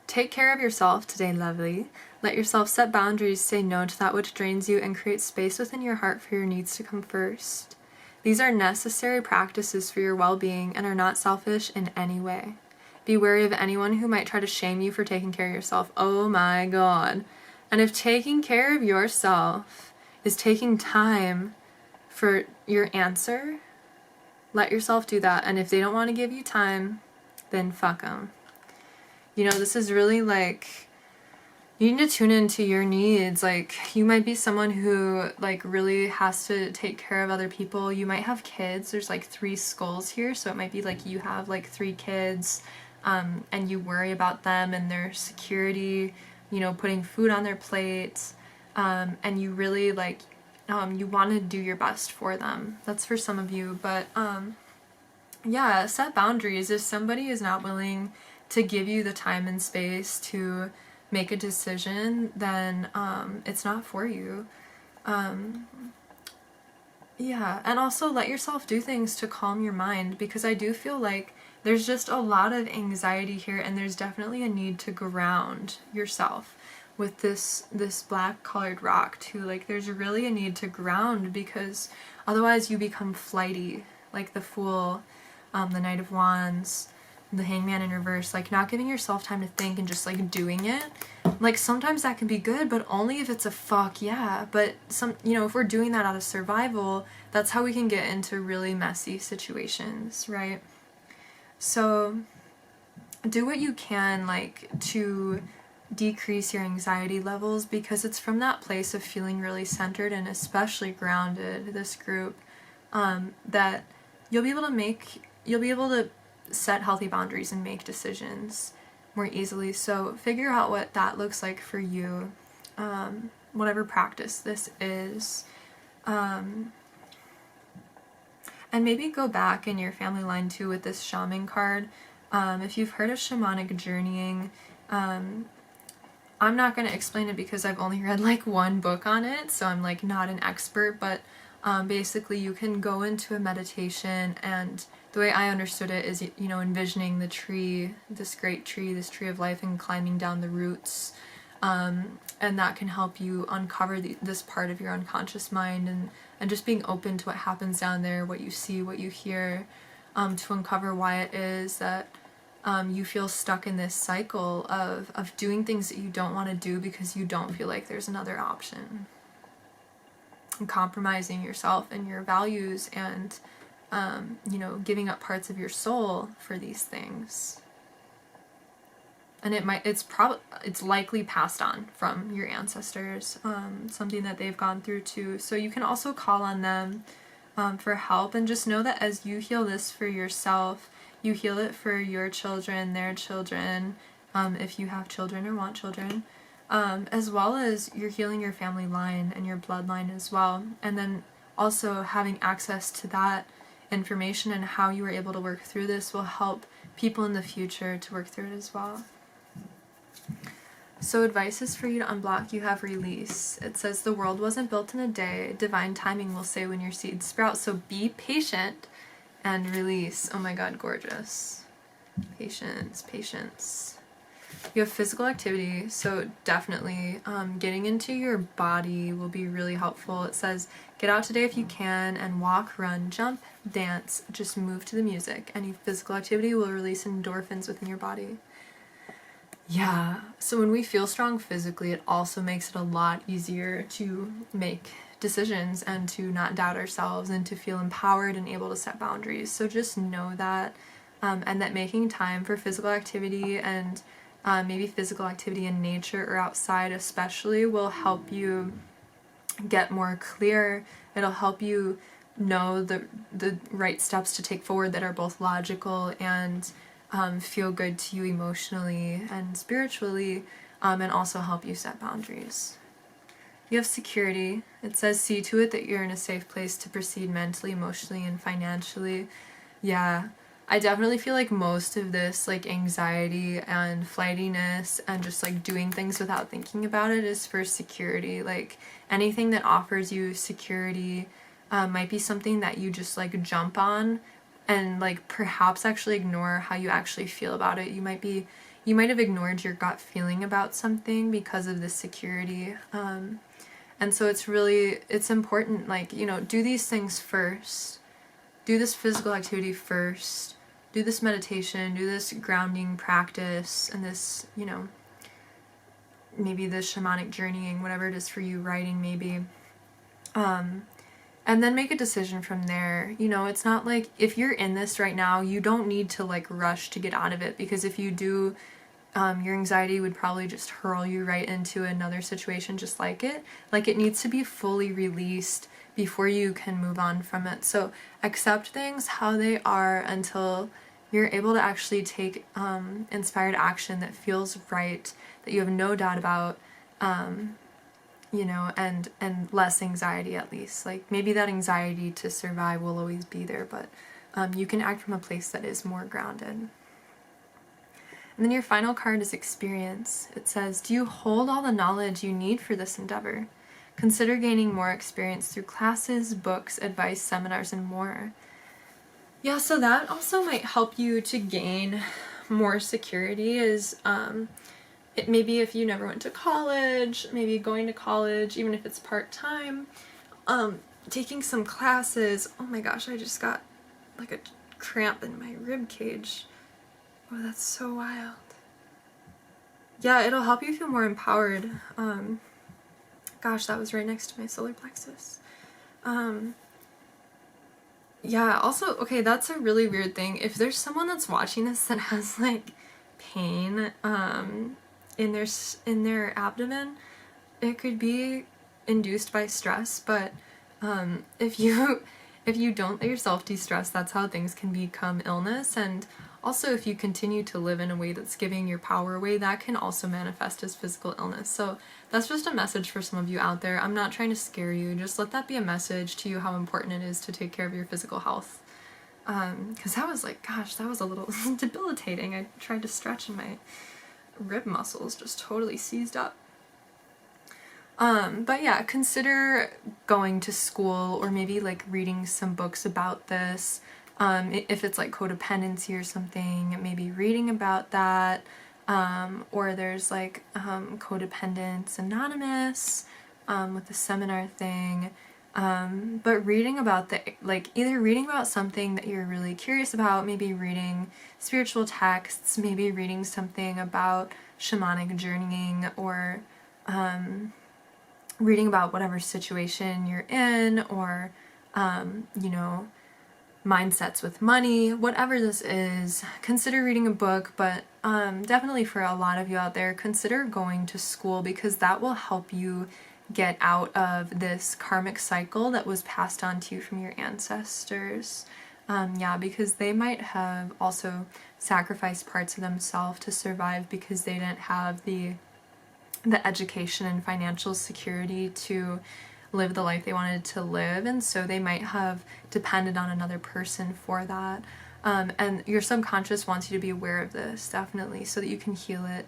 Take care of yourself today, lovely. Let yourself set boundaries, say no to that which drains you, and create space within your heart for your needs to come first. These are necessary practices for your well-being and are not selfish in any way. Be wary of anyone who might try to shame you for taking care of yourself. Oh my god. And if taking care of yourself is taking time for your answer, let yourself do that. And if they don't want to give you time, then fuck them. You know, this is really like, you need to tune into your needs. Like, you might be someone who like really has to take care of other people. You might have kids. There's like 3 skulls here, so it might be like you have like 3 kids, and you worry about them and their security, you know, putting food on their plates, and you really like, you want to do your best for them. That's for some of you. But yeah, set boundaries. If somebody is not willing to give you the time and space to make a decision, then it's not for you. Yeah, and also let yourself do things to calm your mind, because I do feel like there's just a lot of anxiety here, and there's definitely a need to ground yourself with this black colored rock too. Like, there's really a need to ground, because otherwise you become flighty, like the Fool, the Knight of Wands, the Hangman in reverse, like not giving yourself time to think and just like doing it. Like, sometimes that can be good, but only if it's a fuck yeah. But you know, if we're doing that out of survival, that's how we can get into really messy situations, right? So do what you can, like, to decrease your anxiety levels, because it's from that place of feeling really centered and especially grounded, this group, that you'll be able to set healthy boundaries and make decisions more easily. So figure out what that looks like for you, whatever practice this is. And maybe go back in your family line too with this shaman card. If you've heard of shamanic journeying, I'm not going to explain it because I've only read like 1 book on it, so I'm like not an expert, but basically you can go into a meditation, and the way I understood it is, you know, envisioning the tree, this great tree, this tree of life, and climbing down the roots, and that can help you uncover this part of your unconscious mind, and just being open to what happens down there, what you see, what you hear, to uncover why it is that you feel stuck in this cycle of doing things that you don't want to do because you don't feel like there's another option. And compromising yourself and your values, and you know, giving up parts of your soul for these things. And it's likely passed on from your ancestors, something that they've gone through too. So you can also call on them for help, and just know that as you heal this for yourself, you heal it for your children, their children, if you have children or want children, as well as you're healing your family line and your bloodline as well. And then also having access to that information and how you were able to work through this will help people in the future to work through it as well. So advice is for you to unblock. You have release. It says the world wasn't built in a day. Divine timing will say when your seeds sprout. So be patient and release. Oh my god, gorgeous. Patience, patience. You have physical activity, so definitely getting into your body will be really helpful. It says get out today if you can and walk, run, jump, dance, just move to the music. Any physical activity will release endorphins within your body. Yeah, so when we feel strong physically, it also makes it a lot easier to make decisions and to not doubt ourselves and to feel empowered and able to set boundaries. So just know that, and that making time for physical activity and maybe physical activity in nature or outside especially will help you get more clear. It'll help you know the right steps to take forward that are both logical and feel good to you emotionally and spiritually, and also help you set boundaries. You have security. It says see to it that you're in a safe place to proceed mentally, emotionally, and financially. Yeah, I definitely feel like most of this like anxiety and flightiness and just like doing things without thinking about it is for security. Like anything that offers you security might be something that you just like jump on and like perhaps actually ignore how you actually feel about it. You might have ignored your gut feeling about something because of this security. And so it's important, like, you know, do these things first. Do this physical activity first. do this meditation, do this grounding practice, and this, you know, maybe this shamanic journeying, whatever it is for you, writing maybe. And then make a decision from there. You know, it's not like, if you're in this right now, you don't need to like rush to get out of it, because if you do, your anxiety would probably just hurl you right into another situation just like it. Like, it needs to be fully released before you can move on from it. So accept things how they are until you're able to actually take inspired action that feels right, that you have no doubt about, you know, and less anxiety at least. Like, maybe that anxiety to survive will always be there, but you can act from a place that is more grounded. And then your final card is experience. It says, do you hold all the knowledge you need for this endeavor? Consider gaining more experience through classes, books, advice, seminars, and more. Yeah, so that also might help you to gain more security, is it maybe if you never went to college, maybe going to college, even if it's part-time, taking some classes. Oh my gosh, I just got like a cramp in my rib cage. Oh, that's so wild. Yeah, it'll help you feel more empowered. Gosh, that was right next to my solar plexus. Yeah, also, okay, that's a really weird thing. If there's someone that's watching this that has like pain in their abdomen, it could be induced by stress, but if you don't let yourself de-stress, that's how things can become illness. And also, if you continue to live in a way that's giving your power away, that can also manifest as physical illness. So that's just a message for some of you out there. I'm not trying to scare you, just let that be a message to you how important it is to take care of your physical health. Because that was like, gosh, that was a little debilitating. I tried to stretch and my rib muscles just totally seized up. But yeah, consider going to school or maybe like reading some books about this. If it's like codependency or something, maybe reading about that. Or there's like Codependence Anonymous with the seminar thing. But reading about either reading about something that you're really curious about, maybe reading spiritual texts, maybe reading something about shamanic journeying, or reading about whatever situation you're in, or, you know, mindsets with money, whatever this is, consider reading a book. But definitely for a lot of you out there, consider going to school, because that will help you get out of this karmic cycle that was passed on to you from your ancestors. Yeah, because they might have also sacrificed parts of themselves to survive, because they didn't have the education and financial security to live the life they wanted to live, and so they might have depended on another person for that. And your subconscious wants you to be aware of this, definitely, so that you can heal it.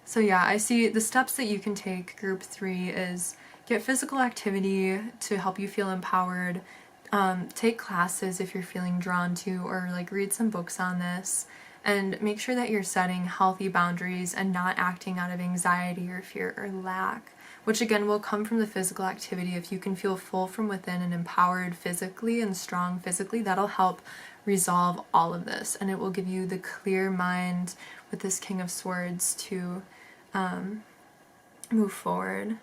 So yeah, I see the steps that you can take. Group 3 is get physical activity to help you feel empowered. Take classes if you're feeling drawn to, or like read some books on this. And make sure that you're setting healthy boundaries and not acting out of anxiety or fear or lack, which again will come from the physical activity. If you can feel full from within and empowered physically and strong physically, that'll help resolve all of this, and it will give you the clear mind with this King of Swords to move forward.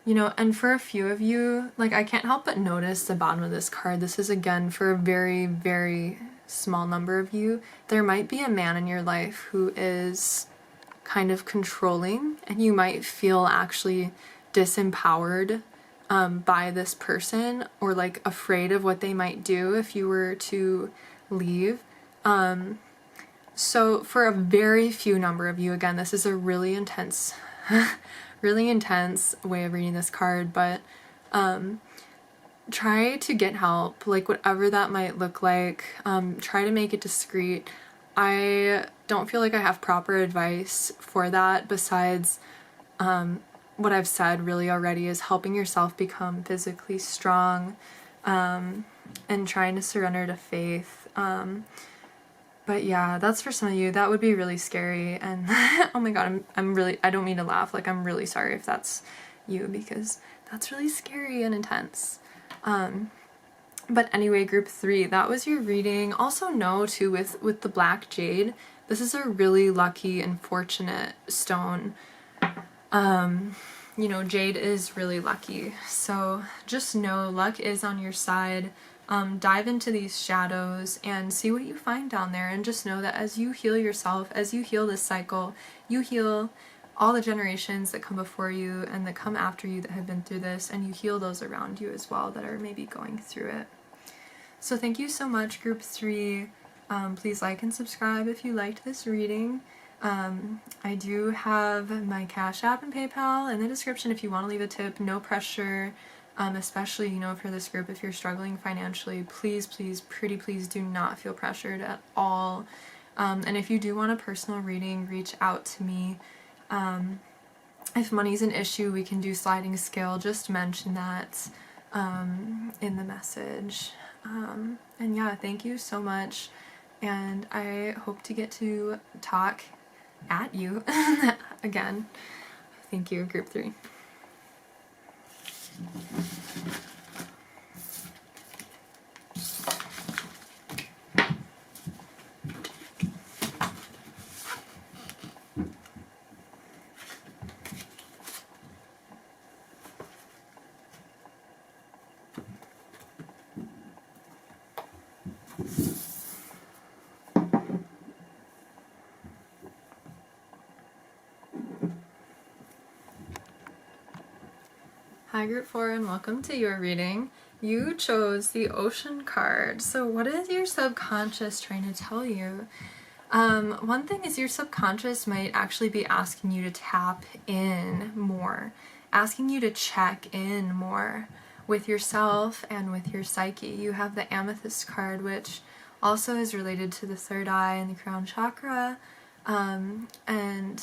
You know, and for a few of you, like, I can't help but notice the bottom of this card. This is again for a very, very small number of you. There might be a man in your life who is kind of controlling, and you might feel actually disempowered by this person, or like afraid of what they might do if you were to leave. So for a very few number of you, again, this is a really intense really intense way of reading this card, but try to get help, like whatever that might look like. Try to make it discreet. I don't feel like I have proper advice for that, besides what I've said really already, is helping yourself become physically strong, and trying to surrender to faith. But yeah, that's for some of you. That would be really scary, and oh my god, I'm really, I don't mean to laugh, like I'm really sorry if that's you, because that's really scary and intense. But anyway, group 3, that was your reading. Also know too, with the black jade, this is a really lucky and fortunate stone. You know, jade is really lucky. So just know luck is on your side. Dive into these shadows and see what you find down there, and just know that as you heal yourself, as you heal this cycle, you heal all the generations that come before you and that come after you that have been through this, and you heal those around you as well that are maybe going through it. So thank you so much, group 3. Please like and subscribe if you liked this reading. I do have my Cash App and PayPal in the description if you want to leave a tip. No pressure, especially, you know, for this group, if you're struggling financially, please, please, pretty please do not feel pressured at all. And if you do want a personal reading, reach out to me. If money's an issue, we can do sliding scale. Just mention that in the message. And yeah, thank you so much. And I hope to get to talk at you again. Thank you, group 3. Hi group 4, and welcome to your reading. You chose the Ocean card. So what is your subconscious trying to tell you? One thing is your subconscious might actually be asking you to tap in more, asking you to check in more with yourself and with your psyche. You have the Amethyst card, which also is related to the third eye and the crown chakra, and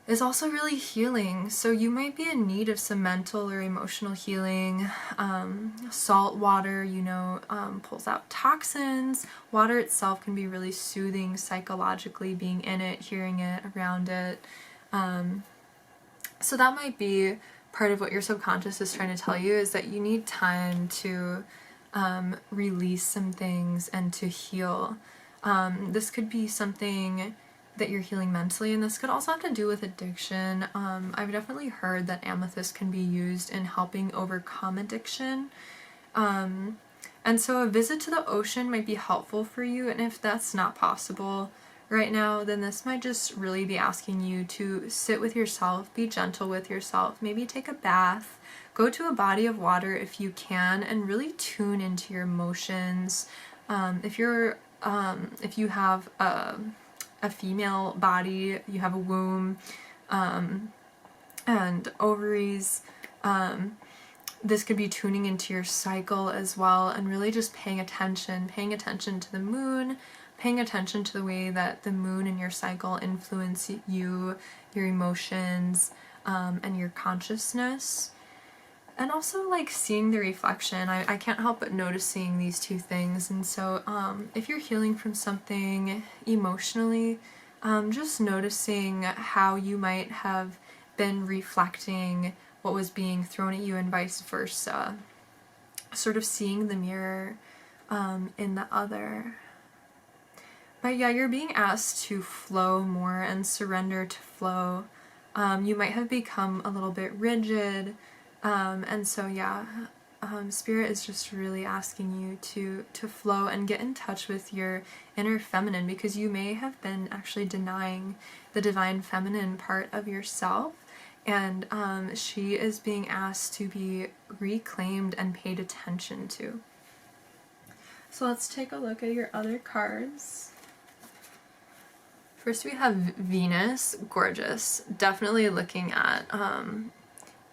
is also really healing. So you might be in need of some mental or emotional healing. Salt water, you know, pulls out toxins. Water itself can be really soothing psychologically, being in it, hearing it, around it. So that might be part of what your subconscious is trying to tell you, is that you need time to release some things and to heal. This could be something that you're healing mentally, and this could also have to do with addiction. I've definitely heard that amethyst can be used in helping overcome addiction. And so a visit to the ocean might be helpful for you, and if that's not possible right now, then this might just really be asking you to sit with yourself, be gentle with yourself, maybe take a bath, go to a body of water if you can, and really tune into your emotions. If you have a female body, you have a womb, and ovaries, this could be tuning into your cycle as well, and really just paying attention to the moon, paying attention to the way that the moon and your cycle influence you, your emotions, and your consciousness. And also, like, seeing the reflection. I can't help but noticing these two things. And so if you're healing from something emotionally, just noticing how you might have been reflecting what was being thrown at you and vice versa. Sort of seeing the mirror in the other. But yeah, you're being asked to flow more and surrender to flow. You might have become a little bit rigid. And so yeah, Spirit is just really asking you to flow and get in touch with your inner feminine, because you may have been actually denying the divine feminine part of yourself, and she is being asked to be reclaimed and paid attention to. So let's take a look at your other cards. First we have Venus, gorgeous, definitely looking at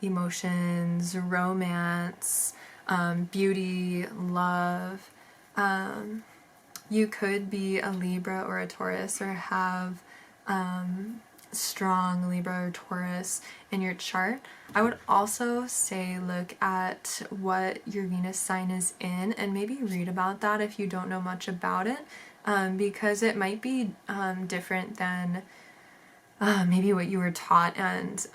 emotions, romance, beauty, love. You could be a Libra or a Taurus, or have strong Libra or Taurus in your chart. I would also say look at what your Venus sign is in, and maybe read about that if you don't know much about it, because it might be different than maybe what you were taught, and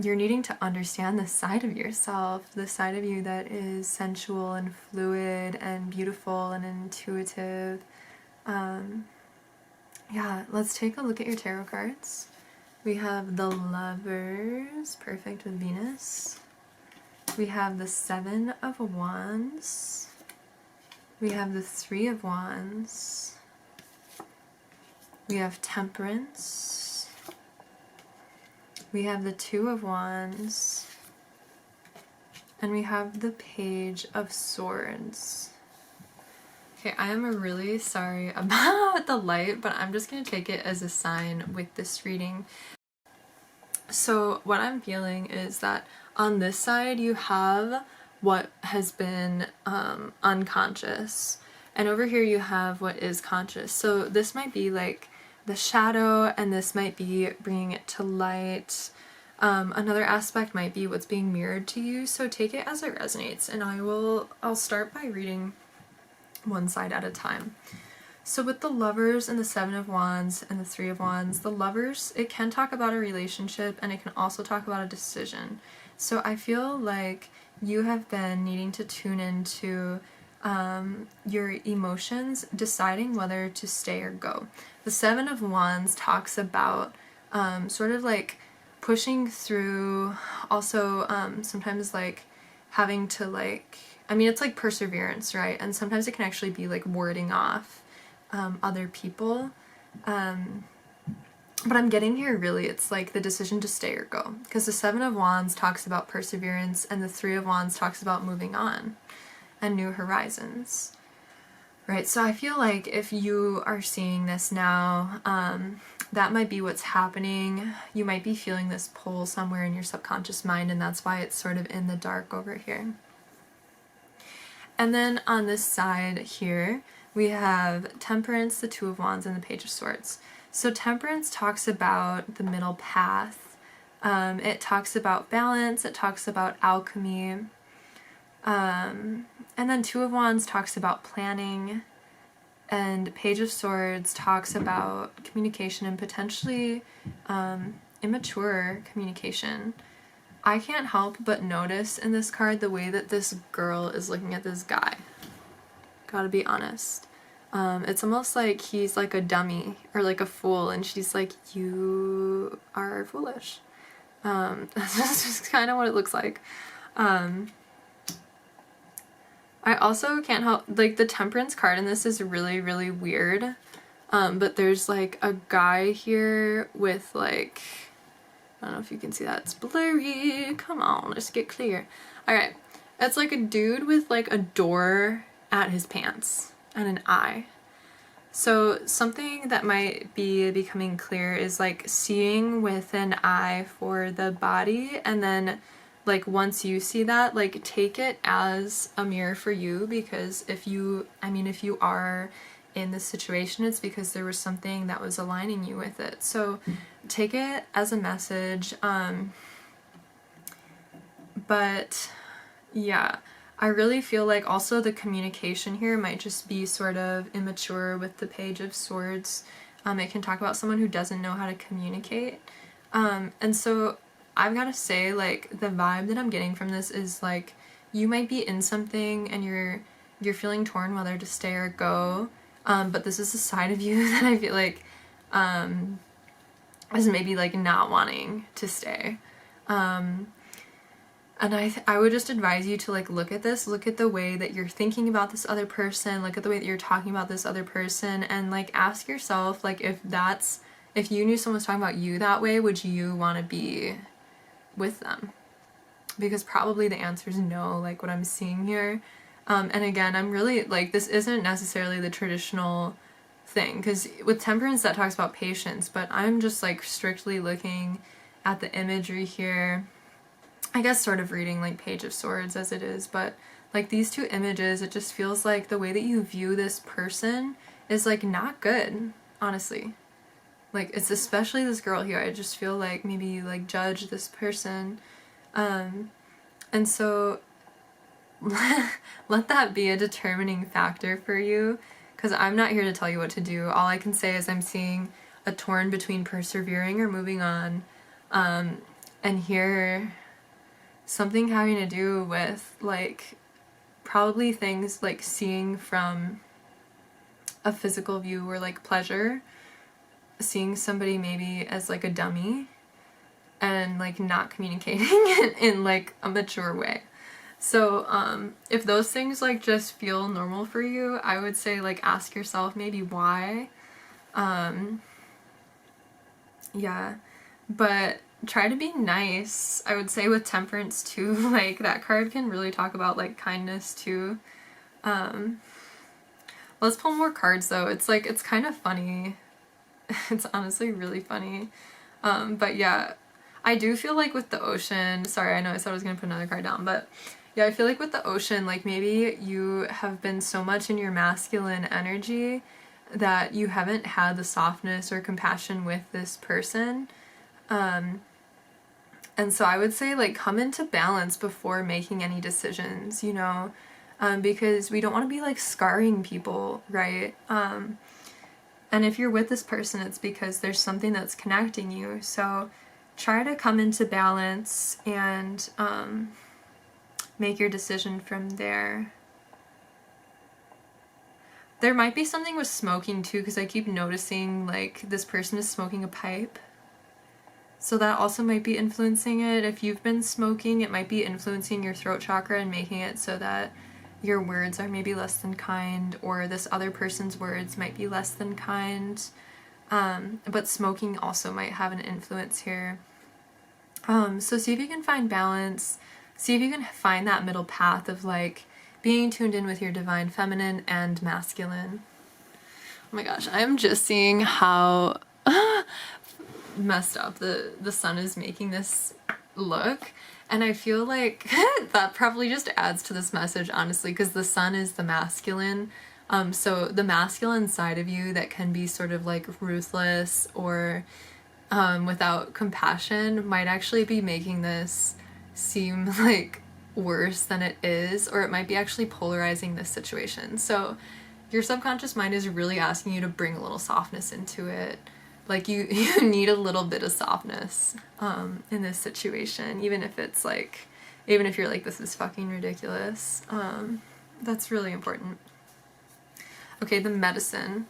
you're needing to understand the side of yourself, the side of you that is sensual and fluid and beautiful and intuitive. Yeah, let's take a look at your tarot cards. We have the Lovers, perfect with Venus. We have the Seven of Wands. We have the Three of Wands. We have Temperance. We have the Two of Wands. And we have the Page of Swords. Okay, I am really sorry about the light, but I'm just going to take it as a sign with this reading. So what I'm feeling is that on this side you have what has been unconscious, and over here you have what is conscious. So this might be like the shadow, and this might be bringing it to light. Another aspect might be what's being mirrored to you, so take it as it resonates, and I'll start by reading one side at a time. So with the Lovers and the Seven of Wands and the Three of Wands, the Lovers, it can talk about a relationship, and it can also talk about a decision. So I feel like you have been needing to tune into your emotions, deciding whether to stay or go. The Seven of Wands talks about sort of like pushing through, also sometimes like having to like, I mean, it's like perseverance, right? And sometimes it can actually be like warding off other people. But I'm getting here really, it's like the decision to stay or go. Because the Seven of Wands talks about perseverance, and the Three of Wands talks about moving on and new horizons. Right, so I feel like if you are seeing this now, that might be what's happening. You might be feeling this pull somewhere in your subconscious mind, and that's why it's sort of in the dark over here. And then on this side here, we have Temperance, the Two of Wands, and the Page of Swords. So Temperance talks about the middle path. It talks about balance. It talks about alchemy. And then Two of Wands talks about planning. And Page of Swords talks about communication and potentially immature communication. I can't help but notice in this card the way that this girl is looking at this guy. Gotta be honest. It's almost like he's like a dummy or like a fool, and she's like, you are foolish. That's just kind of what it looks like. I also can't help, like, the Temperance card in this is really, really weird. But there's like a guy here with like, I don't know if you can see that. It's blurry. Come on, let's get clear. Alright. It's like a dude with like a door at his pants and an eye. So something that might be becoming clear is like seeing with an eye for the body, and then like once you see that, like take it as a mirror for you, because if you are in this situation, it's because there was something that was aligning you with it. So take it as a message. But yeah, I really feel like also the communication here might just be sort of immature with the Page of Swords. It can talk about someone who doesn't know how to communicate. And so I've got to say, like, the vibe that I'm getting from this is like you might be in something and you're feeling torn whether to stay or go. But this is a side of you that I feel like is maybe like not wanting to stay. And I would just advise you to like look at this, look at the way that you're thinking about this other person, look at the way that you're talking about this other person, and like ask yourself, like, if you knew someone was talking about you that way, would you want to be with them? Because probably the answer is no, like what I'm seeing here. And again, I'm really like, this isn't necessarily the traditional thing, because with Temperance that talks about patience, but I'm just like strictly looking at the imagery here. I guess sort of reading like Page of Swords as it is, but like these two images, it just feels like the way that you view this person is like not good, honestly. Like, it's especially this girl here. I just feel like maybe you like judge this person. And so let that be a determining factor for you, because I'm not here to tell you what to do. All I can say is I'm seeing a torn between persevering or moving on. And here, something having to do with, like, probably things like seeing from a physical view or like pleasure, seeing somebody maybe as like a dummy and like not communicating in like a mature way. So if those things like just feel normal for you, I would say like ask yourself maybe why. Yeah, but try to be nice. I would say with temperance too, like that card can really talk about like kindness too. Let's pull more cards though. It's like, it's kind of funny. It's honestly really funny. But yeah, I do feel like with the ocean, sorry, I know I said I was gonna put another card down, but yeah, I feel like with the ocean, like maybe you have been so much in your masculine energy that you haven't had the softness or compassion with this person. And so I would say like come into balance before making any decisions, you know, because we don't want to be like scarring people, right? And if you're with this person, it's because there's something that's connecting you. So try to come into balance and make your decision from there. There might be something with smoking too, because I keep noticing like this person is smoking a pipe. So that also might be influencing it. If you've been smoking, it might be influencing your throat chakra and making it so that your words are maybe less than kind, or this other person's words might be less than kind. But smoking also might have an influence here. So see if you can find balance. See if you can find that middle path of like being tuned in with your divine feminine and masculine. Oh my gosh, I am just seeing how messed up the sun is making this look. And I feel like that probably just adds to this message, honestly, because the sun is the masculine. So the masculine side of you that can be sort of like ruthless or without compassion might actually be making this seem like worse than it is, or it might be actually polarizing this situation. So your subconscious mind is really asking you to bring a little softness into it. Like you need a little bit of softness in this situation, even if it's like, even if you're like, this is fucking ridiculous. That's really important. Okay, the medicine.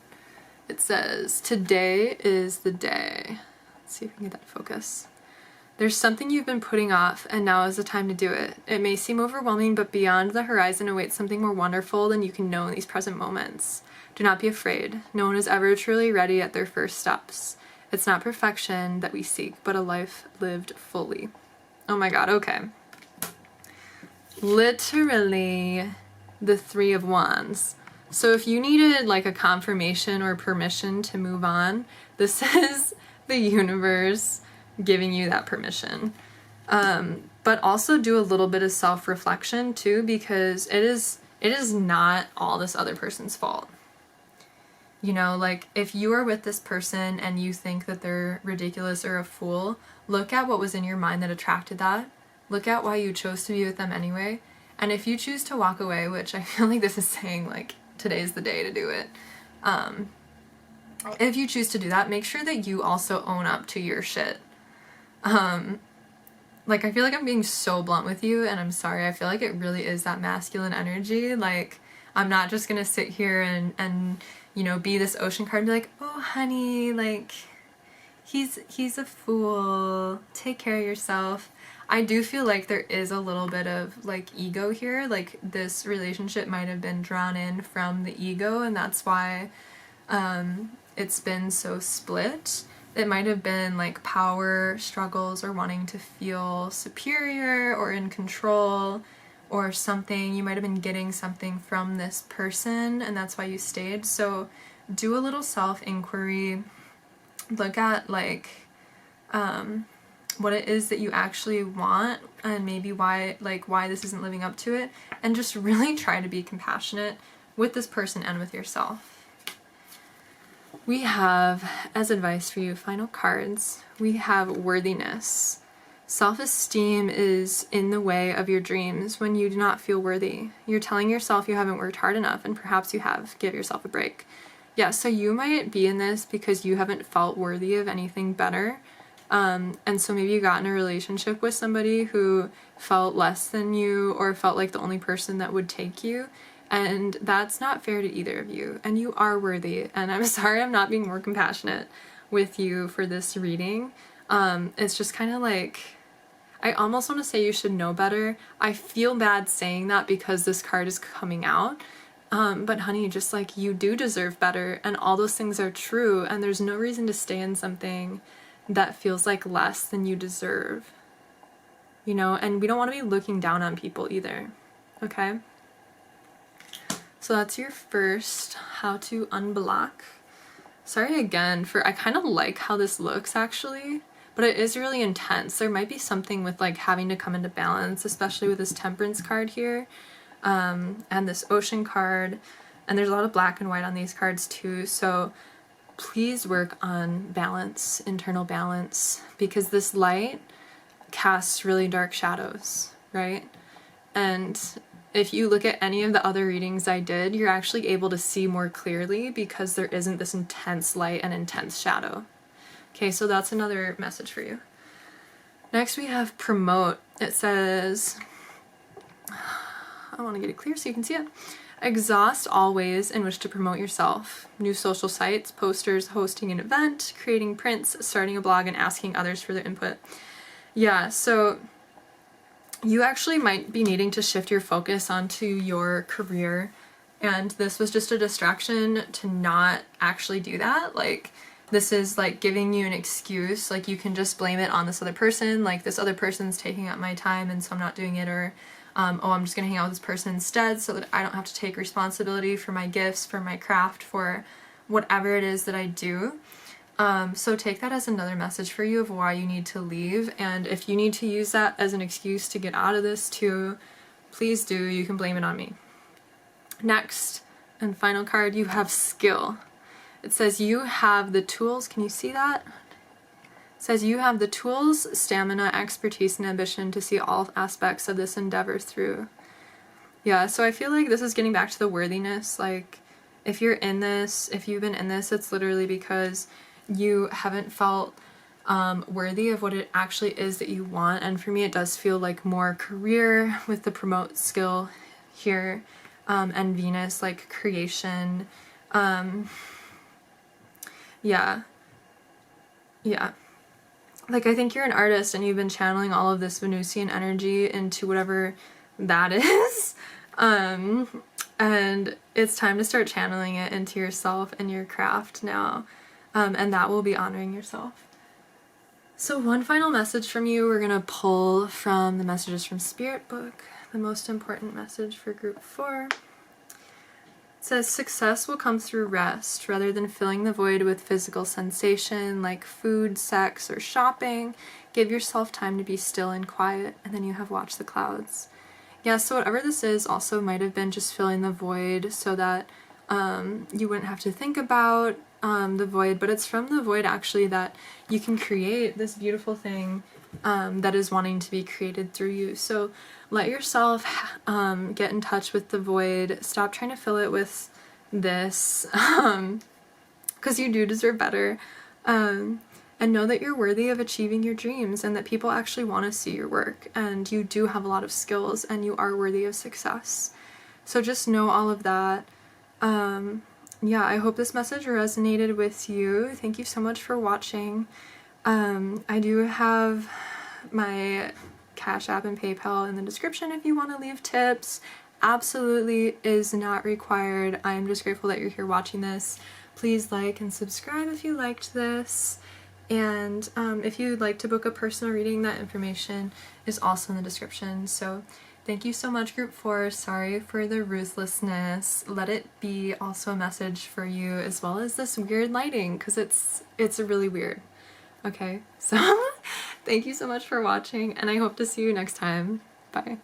It says, today is the day. Let's see if we can get that focus. There's something you've been putting off, and now is the time to do it. It may seem overwhelming, but beyond the horizon awaits something more wonderful than you can know in these present moments. Do not be afraid. No one is ever truly ready at their first steps. It's not perfection that we seek, but a life lived fully. Oh my god, okay. Literally the Three of Wands. So if you needed like a confirmation or permission to move on, this is the universe giving you that permission. But also do a little bit of self-reflection too, because it is not all this other person's fault. You know, like if you are with this person and you think that they're ridiculous or a fool, look at what was in your mind that attracted that. Look at why you chose to be with them anyway. And if you choose to walk away, which I feel like this is saying like today's the day to do it. If you choose to do that, make sure that you also own up to your shit. Like I feel like I'm being so blunt with you, and I'm sorry. I feel like it really is that masculine energy. Like I'm not just gonna sit here and you know, be this ocean card and be like, oh honey, like he's a fool, take care of yourself. I do feel like there is a little bit of like ego here, like this relationship might have been drawn in from the ego, and that's why it's been so split. It might have been like power struggles or wanting to feel superior or in control or something. You might have been getting something from this person and that's why you stayed. So do a little self-inquiry. Look at like what it is that you actually want and maybe why this isn't living up to it, and just really try to be compassionate with this person and with yourself. We have, as advice for you, final cards, we have worthiness. Self-esteem is in the way of your dreams when you do not feel worthy. You're telling yourself you haven't worked hard enough, and perhaps you have. Give yourself a break. Yeah, so you might be in this because you haven't felt worthy of anything better. And so maybe you got in a relationship with somebody who felt less than you or felt like the only person that would take you. And that's not fair to either of you. And you are worthy. And I'm sorry I'm not being more compassionate with you for this reading. It's just kind of like, I almost want to say you should know better. I feel bad saying that because this card is coming out. But honey, just like, you do deserve better, and all those things are true, and there's no reason to stay in something that feels like less than you deserve, you know, and we don't want to be looking down on people either, okay? So that's your first, how to unblock. Sorry again for, I kind of like how this looks actually, but it is really intense. There might be something with like having to come into balance, especially with this Temperance card here, and this Ocean card, and there's a lot of black and white on these cards too, so please work on balance, internal balance, because this light casts really dark shadows, right? And if you look at any of the other readings I did, you're actually able to see more clearly because there isn't this intense light and intense shadow. Okay, so that's another message for you. Next we have promote. It says, I want to get it clear so you can see it. Exhaust all ways in which to promote yourself. New social sites, posters, hosting an event, creating prints, starting a blog, and asking others for their input. Yeah, so you actually might be needing to shift your focus onto your career, and this was just a distraction to not actually do that. Like, this is like giving you an excuse, like you can just blame it on this other person, like this other person's taking up my time and so I'm not doing it, or oh, I'm just gonna hang out with this person instead so that I don't have to take responsibility for my gifts, for my craft, for whatever it is that I do. So take that as another message for you of why you need to leave, and if you need to use that as an excuse to get out of this too, please do. You can blame it on me. Next and final card, you have skill. It says you have the tools. Can you see that? It says you have the tools, stamina, expertise, and ambition to see all aspects of this endeavor through. Yeah, so I feel like this is getting back to the worthiness. Like, if you're in this, if you've been in this, it's literally because you haven't felt worthy of what it actually is that you want. And for me, it does feel like more career with the promote skill here, and Venus, like creation. Yeah. Like, I think you're an artist and you've been channeling all of this Venusian energy into whatever that is. And it's time to start channeling it into yourself and your craft now. And that will be honoring yourself. So one final message from you, we're going to pull from the Messages from Spirit book, the most important message for group 4. It says, success will come through rest rather than filling the void with physical sensation like food, sex, or shopping. Give yourself time to be still and quiet, and then you have watched the clouds. Yeah, so whatever this is also might have been just filling the void so that you wouldn't have to think about the void, but it's from the void actually that you can create this beautiful thing that is wanting to be created through you. So let yourself get in touch with the void. Stop trying to fill it with this, because you do deserve better. And know that you're worthy of achieving your dreams and that people actually want to see your work. And you do have a lot of skills and you are worthy of success. So just know all of that. Yeah, I hope this message resonated with you. Thank you so much for watching. I do have my Cashapp and PayPal in the description if you want to leave tips. Absolutely is not required. I'm just grateful that you're here watching this. Please like and subscribe if you liked this. And if you'd like to book a personal reading, that information is also in the description. So thank you so much, Group 4. Sorry for the ruthlessness. Let it be also a message for you, as well as this weird lighting, because it's really weird. Okay, so thank you so much for watching, and I hope to see you next time. Bye.